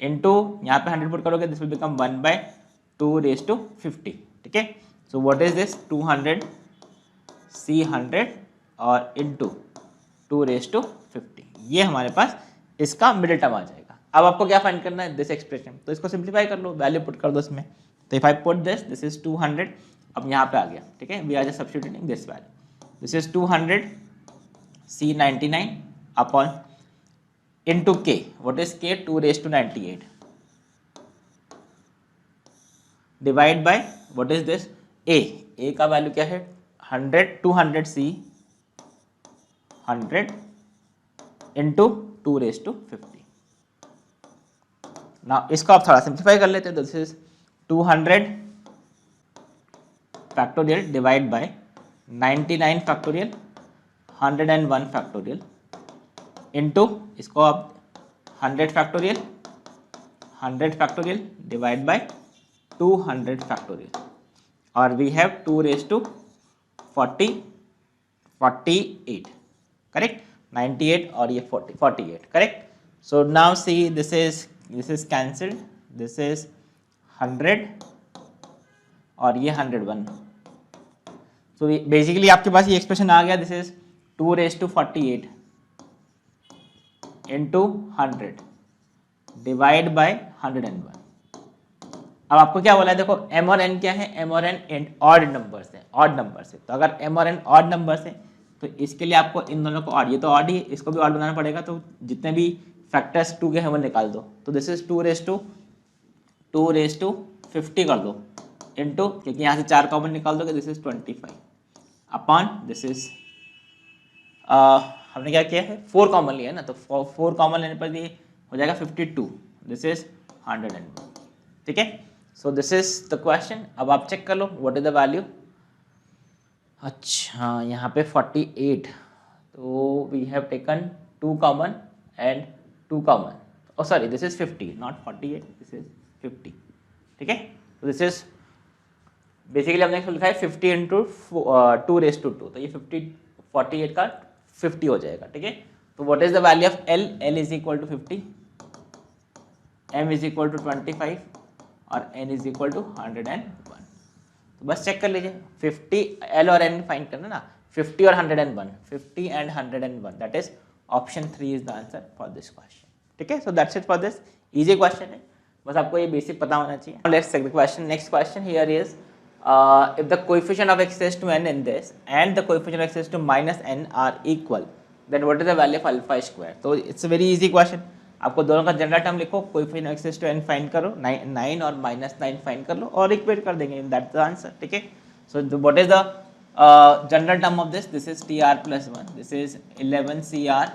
into यहाँ पे 100 पुट करोगे, this will become 1/2 raise to 50. ठीक है, so what is this? 200 c 100 और इंटू 2 रेज टू 50. ये हमारे पास इसका मिडिल टर्म आ जाएगा. अब आपको क्या फाइंड करना है? This expression. तो इसको सिंप्लीफाई कर लो, वैल्यू पुट कर दो इसमें. तो if I put this is 200, अब यहाँ पे आ गया. ठीक है, we are just substituting this value. This is 200 c 99 upon into k. What is k? 2 raise to 98 divide by what is this? a का वैल्यू क्या है? 100 200 c 100 into 2 raise to 50. Now इसको आप थोड़ा सिंप्लीफाई कर लेते हैं. This is 200 factorial divide bye 99 factorial 101 factorial into इसको आप 100 फैक्टोरियल डिवाइड बाय 200 फैक्टोरियल, और we have 2 raise to 48. Correct. 98 और ये 48, correct. So now see this is cancelled, this is 100 और ये 101. सो बेसिकली आपके पास ये एक्सप्रेशन आ गया, this is 2⁴48 into 100 divide by 101. अब आपको क्या बोला है, देखो m और n क्या है, m और n ऑड नंबर्स है, ऑड नंबर्स है. तो अगर m और n ऑड नंबर्स है तो इसके लिए आपको इन दोनों को ऑड, ये तो ऑड ही, इसको भी ऑड बनाना पड़ेगा. तो जितने भी फैक्टर्स 2 के हैं वो निकाल दो. तो दिस इज 2⁻50 कर दो इंटू, क्योंकि यहाँ से 4 कॉमन निकाल दोगे, this is 25 upon this is हमने क्या किया है, 4 कॉमन लिया है ना, तो 4 कॉमन लेने पर ये हो जाएगा 52, दिस इज 101. ठीक है. So this is the question. अब आप चेक कर लो व्हाट इज द वैल्यू. अच्छा यहाँ पे 48, तो we have taken 2 common and 2 common. Oh sorry, this is 50 not 48, this is 50. ठीक है. तो दिस इज बेसिकली हमने लिखा है 50 इंटू 2⁻², तो ये 48 का 50 हो जाएगा. ठीक है. तो what is the value of L? L is equal to 50, M is equal to 25 और N इज इक्वल टू 101. तो बस चेक कर लीजिए, 50 L और N फाइंड करना ना, 50 और 101, 50 and 101, that is option 3 is the answer for this question. ठीक है. So that's it for this. Easy question है, बस आपको ये बेसिक पता होना चाहिए. Let's take the question. Next question here is if the coefficient of x raised to n in this and the coefficient of x raised to minus n are equal, then what is the value of alpha square? तो it's a very easy question. आपको दोनों का general term लिखो, coefficient of x raised to n find करो, 9 और -9 find कर लो और equate कर देंगे, दैट्स द आंसर. ठीक है. So what is the general term of this? This is tr plus 1, this is 11cr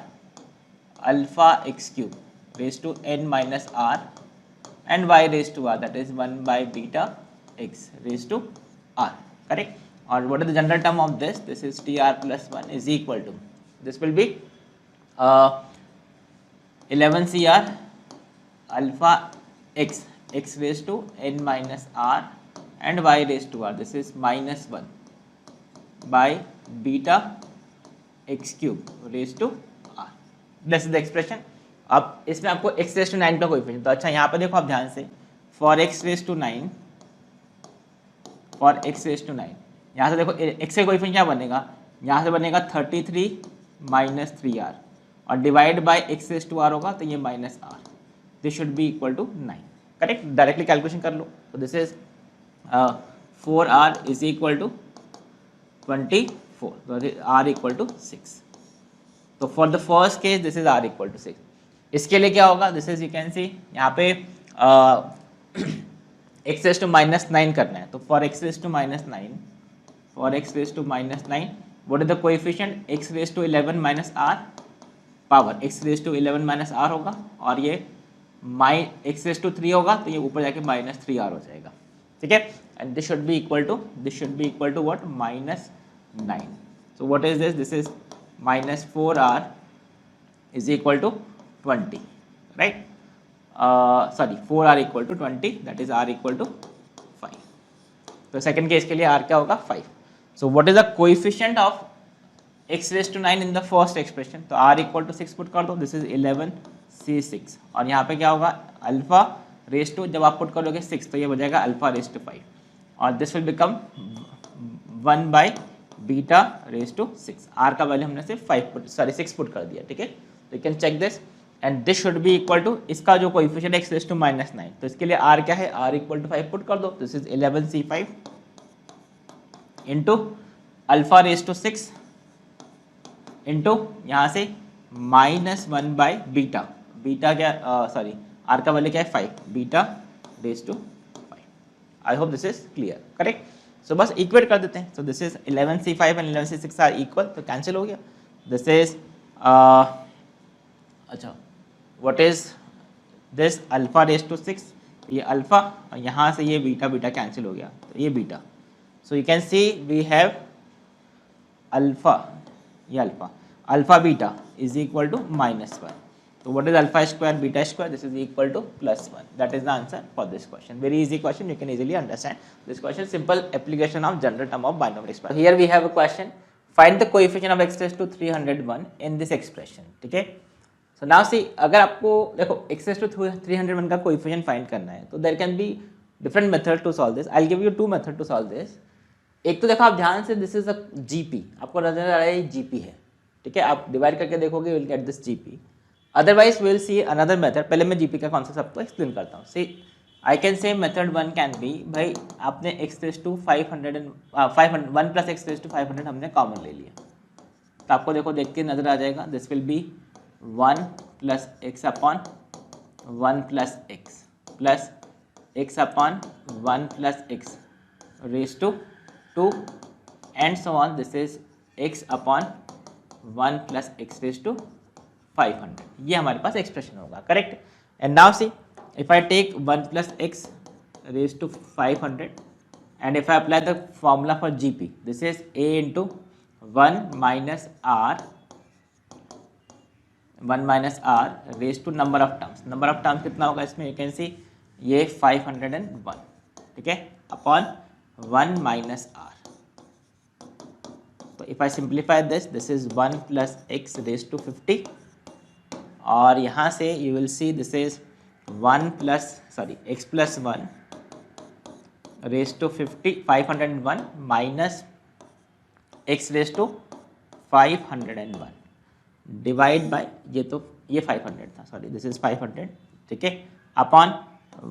alpha x cube raised to n minus r and y raised to r, that is 1 by beta x raised to r, correct. And what is the general term of this? This is tr plus 1 is equal to, this will be 11cr alpha x raised to n minus r and y raised to r, this is minus 1 by beta x cube raised to r. This is the expression. अब इसमें आपको x raised to 9 का coefficient, तो अच्छा यहाँ पर देखो आप ध्यान से, for x raised to 9, for x raise to 9, यहाँ से देखो x का कोएफिशिएंट क्या बनेगा, यहाँ से बनेगा 33 माइनस 3r और divide by x raise to r होगा, तो ये minus r, this should be equal to 9, correct. Directly calculation कर लो. तो this is 4r is equal to 24, तो r इक्वल टू 6. तो for the first case this is r equal to 6. इसके लिए क्या होगा, this is you can see यहाँ पे x रेज टू -9 करना है. तो for x raise to -9, for x raise to -9, what is the coefficient? x raise to 11 minus r power x raise to 11 minus r होगा और ये x raise to 3 होगा, तो ये ऊपर जाके -3r हो जाएगा. ठीक है. And this should be equal to what, -9. So what is this? This is -4r is equal to 20, right. sorry 4r equal to 20, that is r equal to 5. तो सेकंड केस के लिए r क्या होगा, 5. so what is the coefficient of x raised to 9 in the first expression? तो r equal to 6 put कर दो, this is 11c6 और यहाँ पे क्या होगा, अल्फा रेज टू, जब आप पुट करोगे 6 तो ये हो जाएगा अल्फा रेज टू 5 और this will become 1 by beta raise to 6. r का वैल्यू हमने सिर्फ 6 पुट कर दिया. ठीक है. तो you can check this and this should be equal to, इसका जो कोएफिशिएंट x रेज टू -9, तो इसके लिए r क्या है, r इक्वल टू 5 पुट कर दो, this is 11c5 into alpha raise to 6 into यहाँ से -1 बाई बीटा, बीटा क्या सॉरी r का वैल्यू क्या है 5, beta raise to 5. I hope this is clear, correct. So बस इक्वेट कर देते हैं. So this is 11c5 and 11c6 are equal, तो कैंसिल हो गया. दिस इज अच्छा what is this, alpha raise to 6, ये अल्फा और यहाँ से ये बीटा, बीटा कैंसिल हो गया, तो ये beta. So you can see we have alpha, ये alpha beta is equal to -1. तो what is alpha square beta square, this is equal to +1. That is the answer for this question. Very easy question, you can easily understand this question. Simple application of general term of binomial expression. Here we have a question find the coefficient of x raise to 301 in this expression, ठीक है। So now सी, अगर आपको देखो x raise to 301 का coefficient find करना है तो there can be different method to solve this. I will give you two method to solve this. एक तो देखो आप ध्यान से, दिस इज अ जीपी, आपको नजर आ रहा है जीपी है, ठीक है। आप डिवाइड करके देखोगे, will get this GP. Otherwise will see another method. पहले मैं जीपी का कॉन्सेप्ट आपको एक्सप्लेन करता हूँ। See, I can say method one can be, भाई आपने x raise to 500 and 1 plus x raise to 500 हमने कॉमन ले लिया, तो आपको देखो देख के नजर आ जाएगा, this will be 1 plus x upon 1 plus x upon 1 plus x raise to 2 and so on, this is x upon 1 plus x raise to 500। ये हमारे पास एक्सप्रेशन होगा, correct. And now see, if I take 1 plus x raise to 500 and if I apply the formula for GP, this is a into 1 minus r raised to number of terms। number of terms कितना होगा इसमें, you can see ये 501, ठीक है, upon 1 minus r। तो if I simplify this, this is 1 plus x raised to 50 और यहाँ से you will see this is 1 plus x plus 1 raised to 50 501 minus x raised to 501 divide by ये 500 था, sorry this is 500, ठीक है, upon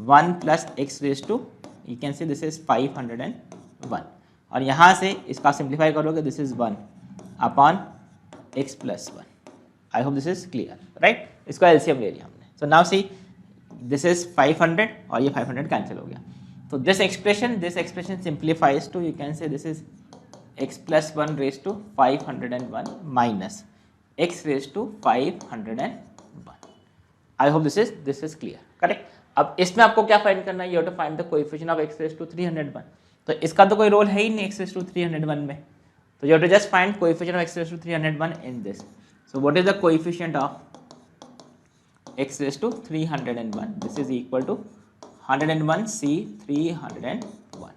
1 plus x raise to, you can see this is 501 और यहाँ से इसका सिंप्लीफाई करोगे, this is 1 upon x plus 1। I hope this is clear, right. इसको एलसीएम ले लिया हमने। So now see, this is 500 और ये 500 कैंसिल हो गया। So this expression simplifies to, you can say this is x plus 1 raised to 501 minus x raised to 501। I hope this is clear, correct। अब इसमें आपको क्या फाइंड करना है, you have to find the coefficient of x raised to 301। तो इसका तो कोई रोल है ही नहीं x raised to 301 में, तो you have to just find coefficient of x raised to 301 in this। So what is the coefficient of x raised to 301? This is equal to 101 C 301,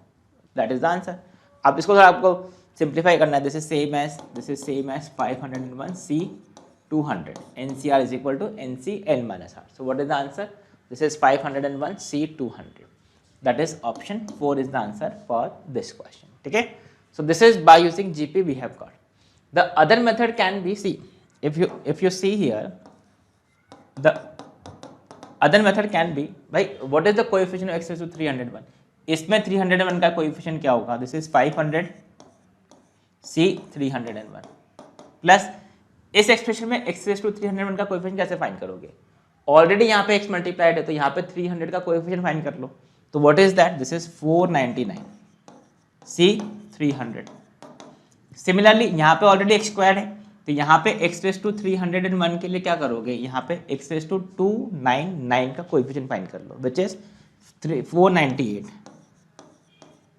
that is the answer। अब इसको थोड़ा आपको simplify करना है, this is same as 501 C 200, NCR is equal to NCN minus R। So what is the answer? This is 501 C 200, that is option 4 is the answer for this question, ठीक है। So this is by using GP we have got। The other method can be, see, if you see here, the other method can be, भाई what is the coefficient of x raise to 301। इसमें 301 का coefficient क्या होगा, this is 500 C 301 plus इस expression में x raise to 301 का coefficient कैसे find करोगे, ऑलरेडी यहाँ पे x मल्टीप्लाइड है तो यहाँ पे 300 का कोएफिशिएंट फाइंड कर लो। तो what is that, this is 499 C 300। Similarly यहाँ पे ऑलरेडी x स्क्वायर है तो यहाँ पे x रेज़ टू 301 के लिए क्या करोगे, यहाँ पे x रेज़ टू 299 का कोएफिशिएंट फाइंड कर लो, which is 498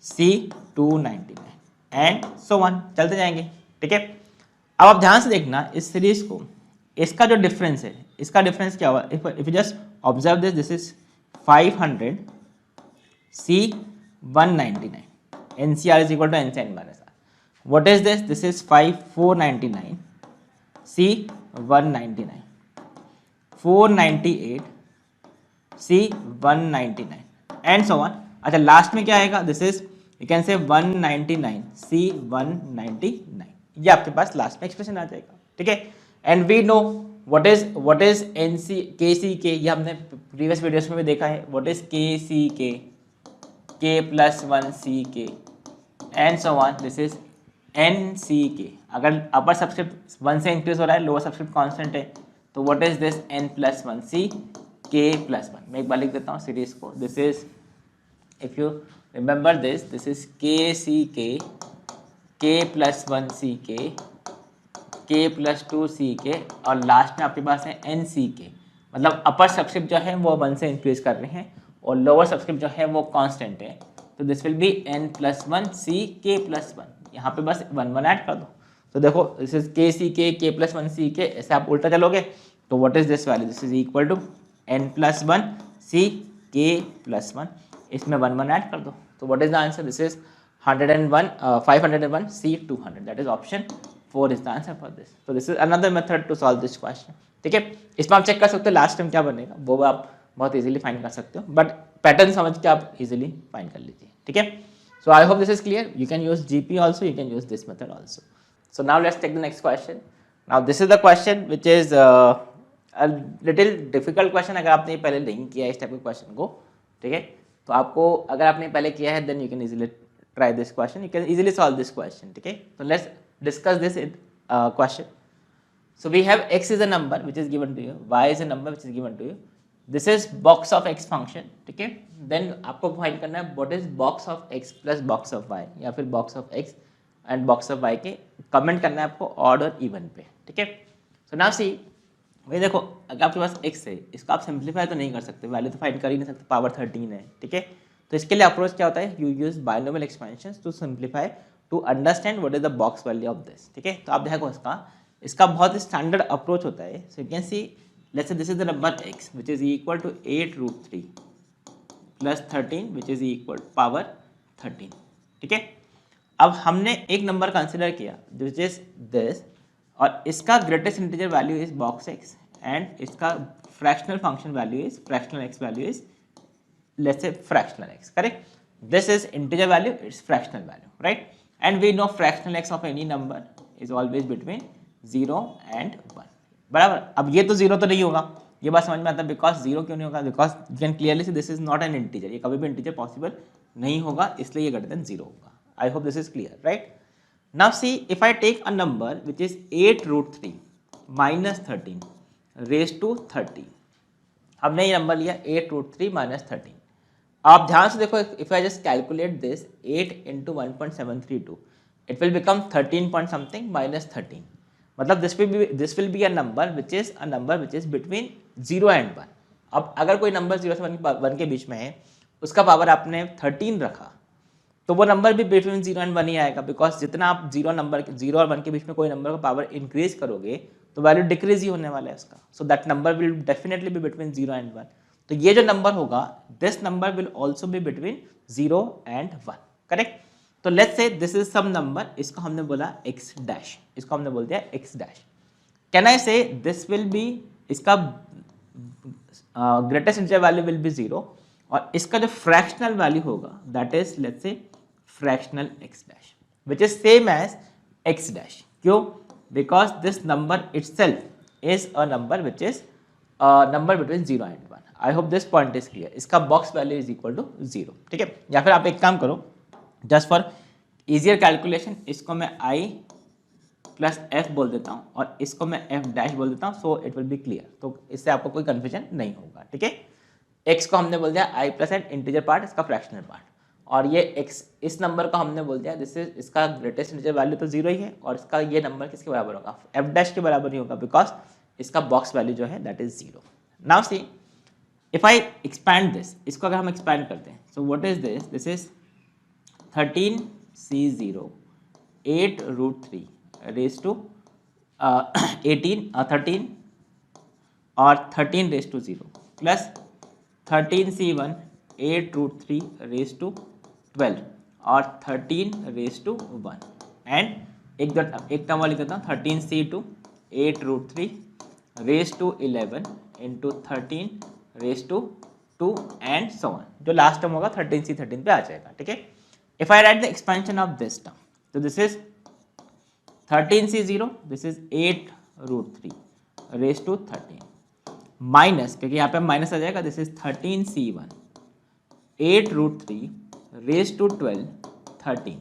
C 299 and so on, चलते जाएंगे, ठीक है। अब आप ध्यान से देखना इस सीरीज को, इसका जो डिफरेंस है, इसका डिफरेंस क्या हुआ, if you just observe this is 500 C 199, NCR is equal to NCN minus R। What is this? This is 499 C 199, 498 C 199 and so on. अच्छा लास्ट में क्या आएगा, दिस इज यू कैन से 199 C 199, ये आपके पास last में expression आ जाएगा, ठीक है। And we know what is NC KCK, ये हमने प्रीवियस वीडियोस में भी देखा है, what is KCK, K plus 1 CK and so on, this is NCK। अगर अपर सबस्क्रिप्ट 1 से इंक्रीज हो रहा है, लोअर सबस्क्रिप्ट कांस्टेंट है, तो what is this N plus 1 C K plus 1। मैं एक बार लिख देता हूँ सीरीज को, this is, if you remember this is KCK, K plus 1 CK, K plus 2 CK और लास्ट में आपके पास है NCK। मतलब अपर सबस्क्रिप्ट जो है वो 1 से इंक्रीज कर रहे हैं और लोअर सबस्क्रिप्ट जो है वो कांस्टेंट है, तो this will B N plus 1 CK plus 1। यहाँ पे बस 1 ऐड कर दो, तो देखो this is KCK, K plus 1 CK, ऐसे आप उल्टा चलोगे तो what is this value, this is equal to N plus 1 CK plus 1, इसमें 1 ऐड कर दो, तो what is the answer, this is 501 C 200, that is option 4 is the answer for this. So this is another method to solve this question. ठीक है, इसमें आप check कर सकते हो लास्ट टाइम क्या बनेगा, वो आप बहुत इजीली फाइंड कर सकते हो, बट पैटर्न समझ के आप इजीली फाइंड कर लीजिए. ठीक है, so I hope this is clear. You can use GP also, you can use this method also. So now let's take the next question. Now this is the question which is a little difficult question. अगर आपने पहले नहीं किया इस type के question को, ठीक है, तो आपको अगर आपने पहले किया है then you can easily try this question, you can easily solve this question. ठीक है, so let's discuss this question. So we have x is a number which is given to you, y is a number which is given to you. This is box of x function. ठीक है, then आपको find करना है what is box of x plus box of y, या फिर box of x and box of y के comment करना है आपको ऑड और इवन पे. ठीक है, so now see, भाई देखो अगर आपके पास x है, इसको आप सिंप्लीफाई तो नहीं कर सकते, वैल्यू तो फाइंड कर ही नहीं सकते, पावर 13 है. ठीक है, तो इसके लिए अप्रोच क्या होता है, you use binomial expansion to simplify to understand what is the box value of this. ठीक है, तो आप देखो इसका बहुत स्टैंडर्ड अप्रोच होता है. सो you can C, let's say this is the number x which is equal to 8√3 plus 13 which is equal to power 13. ठीक है, अब हमने एक नंबर कंसिडर किया which is this, और इसका greatest integer value is box x and इसका fractional function value is fractional x value is let's say fractional x. Correct, this is integer value, it's fractional value, right? And we know fractional x of any number is always between 0 and 1. बराबर, अब ये तो 0 तो नहीं होगा, ये बात समझ में आता है. बिकॉज 0 क्यों नहीं होगा, because you can clearly C this is not an integer, ये कभी भी इंटीजर पॉसिबल नहीं होगा, इसलिए ये ग्रेटर देन 0 होगा. I hope this is clear, right? Now see, if I take a number which is 8√3 minus 13 raised to 30. हमने ये नंबर लिया 8√3 minus 13. आप ध्यान से देखो, if I just calculate this 8 into 1.732, it will become 13 point something minus 13. मतलब this will be a number which is between 0 and 1. अब अगर कोई नंबर 0 से 1 के बीच में है, उसका पावर आपने 13 रखा, तो वो नंबर भी बिटवीन 0 and 1 ही आएगा. बिकॉज जितना आप 0 और 1 के बीच में कोई नंबर का पावर इंक्रीज करोगे तो वैल्यू डिक्रीज ही होने वाला है उसका. So that number will definitely be between 0 and 1. तो ये जो नंबर होगा, this number will also be between 0 and 1. Correct? तो let's say this is some number, इसको हमने बोला x डैश, इसको हमने बोल दिया x dash. Can I say this will be, इसका greatest integer value will be 0, और इसका जो फ्रैक्शनल वैल्यू होगा that is let's say fractional x dash which is same as x dash. क्यों? Because this number itself is a number which is number between 0 and 1. I hope this point is clear. इसका box value is equal to 0. ठीक है, या फिर आप एक काम करो, जस्ट फॉर इजियर कैलकुलेशन, इसको मैं i प्लस f बोल देता हूँ और इसको मैं f डैश बोल देता हूँ, so it will be clear. तो इससे आपको कोई कन्फ्यूजन नहीं होगा. ठीक है, x को हमने बोल दिया i plus and integer part, इसका फ्रैक्शनल पार्ट, और ये x इस नंबर को हमने बोल दिया दिस इज, इसका ग्रेटेस्ट इंटीजर वैल्यू तो 0 ही है, और इसका ये नंबर किसके बराबर होगा, f डैश के बराबर नहीं होगा, बिकॉज इसका बॉक्स वैल्यू जो है that is 0. Now see, if I expand this, इसको अगर हम एक्सपैंड करते हैं, so what is this, this is 13C0 8√3 raise to 13 और 13 raise to 0 plus 13C1 8√3 raise to 12 और 13 रेज टू 1, एंड एक टर्म वाली करता हूँ 13C2 8√3 raise to 11 into 13 raise to 2 and so on. जो लास्ट टर्म होगा 13C13 पे आ जाएगा. ठीक है, if I write the expansion of this term, so this is 13C0, this is 8√3 raised to 13 minus, क्योंकि यहाँ पे माइनस आ जाएगा, this is 13C1 8√3 raised to 12 13.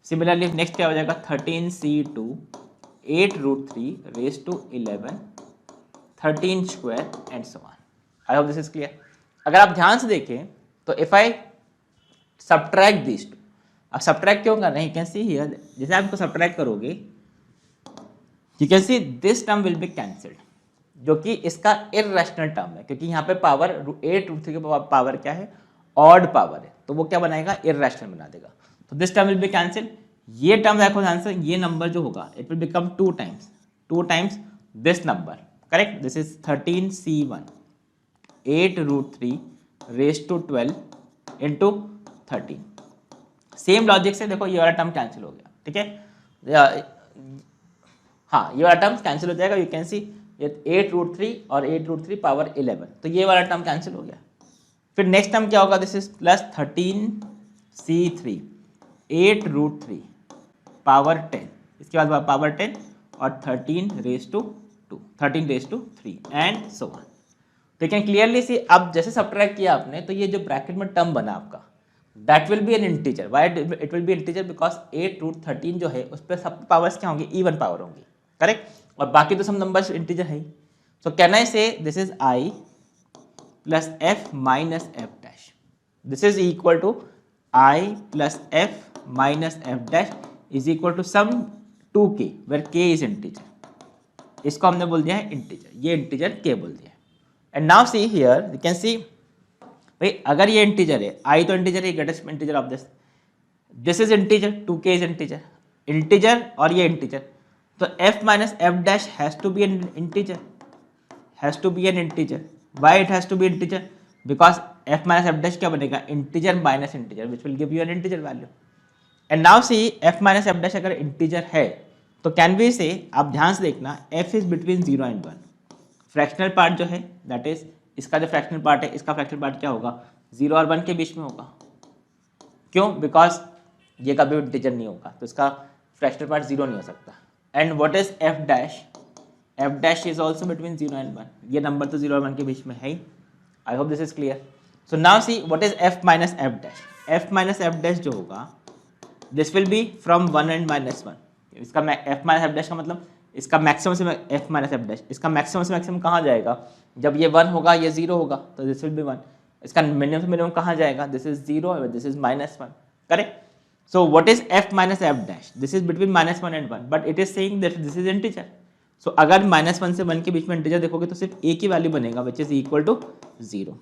Similarly next क्या हो जाएगा 13C2 8√3 raised to 11 13 square and so on. I hope this is clear. अगर आप ध्यान से देखें तो if I subtract these two, अब सब्ट्रैक्ट क्यों करना है, यू कैन सी हियर, जैसे आप इसको सब्ट्रैक्ट करोगे you can see this term will be cancelled, जो कि इसका इररेशनल टर्म है, क्योंकि यहाँ पे पावर 8√3 के पावर क्या है, ऑड पावर है, तो वो क्या बनाएगा, इररेशनल बना देगा. तो this term will be cancelled. ये टर्म देखो ध्यान से, ये नंबर जो होगा it will become 2 times this number. Correct, this is 13C1 8√3 raise to 12 into 13. Same logic से देखो ये वाला टर्म कैंसिल हो गया. ठीक है, हाँ ये वाला टर्म कैंसिल हो जाएगा, यू कैन सी 8√3 और 8√3 पावर 11, तो ये वाला टर्म कैंसिल हो गया। फिर नेक्स्ट टर्म क्या होगा, this is plus 13c3 8√3 power 10, इसके बाद पावर 10 और 13 एंड सो ऑन। तो कैन क्लियरली सी, अब जैसे सब्ट्रैक्ट किया आपने तो ये जो ब्रैकेट में टर्म बना आपका that will be an integer. Why it will be integer, because 8√13 जो है उस पर सब पावर्स क्या होंगी, इवन पावर होंगी, करेक्ट, और बाकी तो सब नंबर्स इंटीजर है ही। सो can I say this is I plus F minus F dash, this is equal to I plus F minus F dash is equal to some 2k where k is integer, इसको हमने बोल दिया है integer, ये integer k बोल दिया है। And now see here you can see, भाई अगर ये इंटीजर है, आई तो इंटीजर है, greatest integer of this is integer, 2k is integer और ये इंटीजर, तो f minus F dash has to be an integer, why it has to be integer, because f minus F dash क्या बनेगा, integer minus integer which will give you an integer value. And now see f minus F dash अगर integer है तो can we से, आप ध्यान से देखना, f is between 0 and 1, fractional part जो है दैट इज इसका जो फ्रैक्शनल पार्ट है, इसका फ्रैक्शनल पार्ट क्या होगा, 0 और 1 के बीच में होगा। क्यों, बिकॉज ये कभी इंटीजर नहीं होगा तो इसका फ्रैक्शनल पार्ट 0 नहीं हो सकता। And what is F dash is also between 0 and 1, ये नंबर तो 0 और 1 के बीच में है ही। I hope this is clear. So now see what is f minus F dash जो होगा this will be from 1 and minus 1, इसका f माइनस एफ डैश का मतलब इसका मैक्सिमम से f माइनस एफ डैश, इसका मैक्सिमम से मैक्सिमम कहाँ जाएगा, जब ये 1 होगा ये 0 होगा तो दिस विल बी 1, इसका मिनिमम से मिनिमम कहाँ जाएगा, this is 0 this is minus 1, correct. So what is f minus F dash, this is between -1 and 1, but it is saying that this is integer. So अगर -1 से 1 के बीच में integer देखोगे तो सिर्फ a की वैल्यू बनेगा which is equal to 0।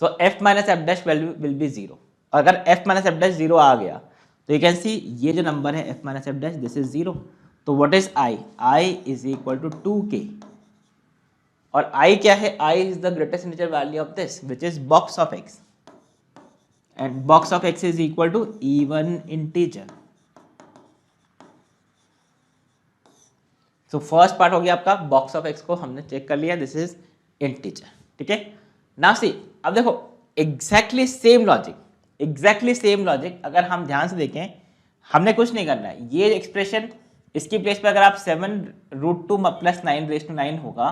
So f minus F dash value will be 0, अगर f माइनस एफ डैश 0 आ गया तो यू कैन सी ये जो नंबर है f minus F dash this is 0, तो what is i is equal to 2k, और i क्या है, i is the greatest integer value of this which is box of x, and box of x is equal to even integer. So first part हो गया आपका, box of x को हमने check कर लिया, दिस इज इंटीजर, ठीक है। Now see, अब देखो एग्जैक्टली सेम लॉजिक अगर हम ध्यान से देखें, हमने कुछ नहीं करना है, ये एक्सप्रेशन इसकी प्लेस पे अगर आप 7√2 प्लस 9 होगा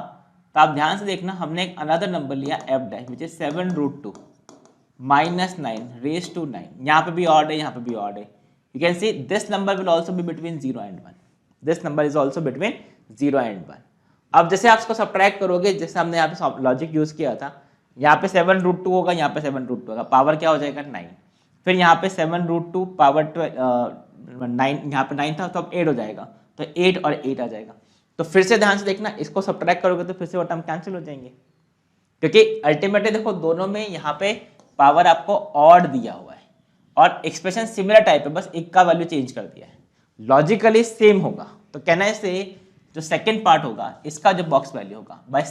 तो आप ध्यान से देखना, हमने एक अनदर नंबर लिया f dash which is 7√2 minus 9 यहाँ पे भी ऑड है, यहाँ पे भी ऑड है, you can see this number will also be between 0 and 1, this number is also between 0 and 1। अब जैसे आप इसको सब्ट्रैक्ट करोगे, जैसे हमने यहाँ पे लॉजिक यूज किया था, यहाँ पे 7√2 होगा, यहाँ पे 7√2 होगा, पावर क्या हो जाएगा 9, फिर यहाँ पे 7√2 पावर 9, यहाँ पे 9 था तो अब 8 हो जाएगा, तो 8 और 8 आ जाएगा। तो फिर से ध्यान से देखना, इसको सब्ट्रैक्ट करोगे तो फिर से वो टर्म कैंसिल हो जाएंगे, क्योंकि अल्टीमेटली देखो दोनों में यहाँ पे पावर आपको ऑड दिया हुआ है और एक्सप्रेशन सिमिलर टाइप है, बस एक का वैल्यू चेंज कर दिया है, लॉजिकली सेम होगा। तो कहना है से जो सेकेंड पार्ट होगा इसका जो बॉक्स वैल्यू होगा बाय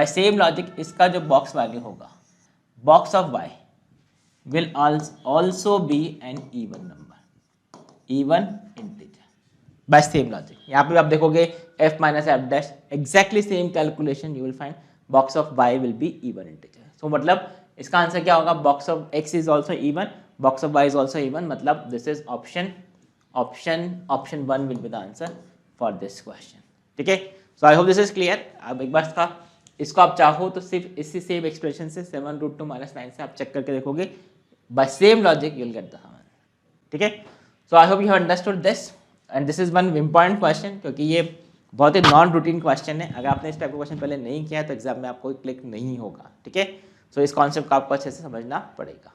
सेम लॉजिक इसका जो बॉक्स वैल्यू होगा, box of y will also be an even number, even integer by same logic। यहाँ पे आप देखोगे f minus f dash exactly same calculation you will find box of y will be even integer। so मतलब इसका answer क्या होगा, box of x is also even, box of y is also even, मतलब this is option 1 will be the answer for this question, ठीक है। so I hope this is clear। अब एक बार इसको आप चाहो तो सिर्फ इसी सेम एक्सप्रेशन से 7√2 माइनस 9 से आप चेक करके देखोगे, by same logic you will get the answer, ठीक है। so I hope you have understood this and this is one important question, क्योंकि ये बहुत ही नॉन रूटीन क्वेश्चन है, अगर आपने इस टाइप का क्वेश्चन पहले नहीं किया तो एग्जाम में आपको क्लिक नहीं होगा, ठीक है। so इस कॉन्सेप्ट को आपको अच्छे से समझना पड़ेगा।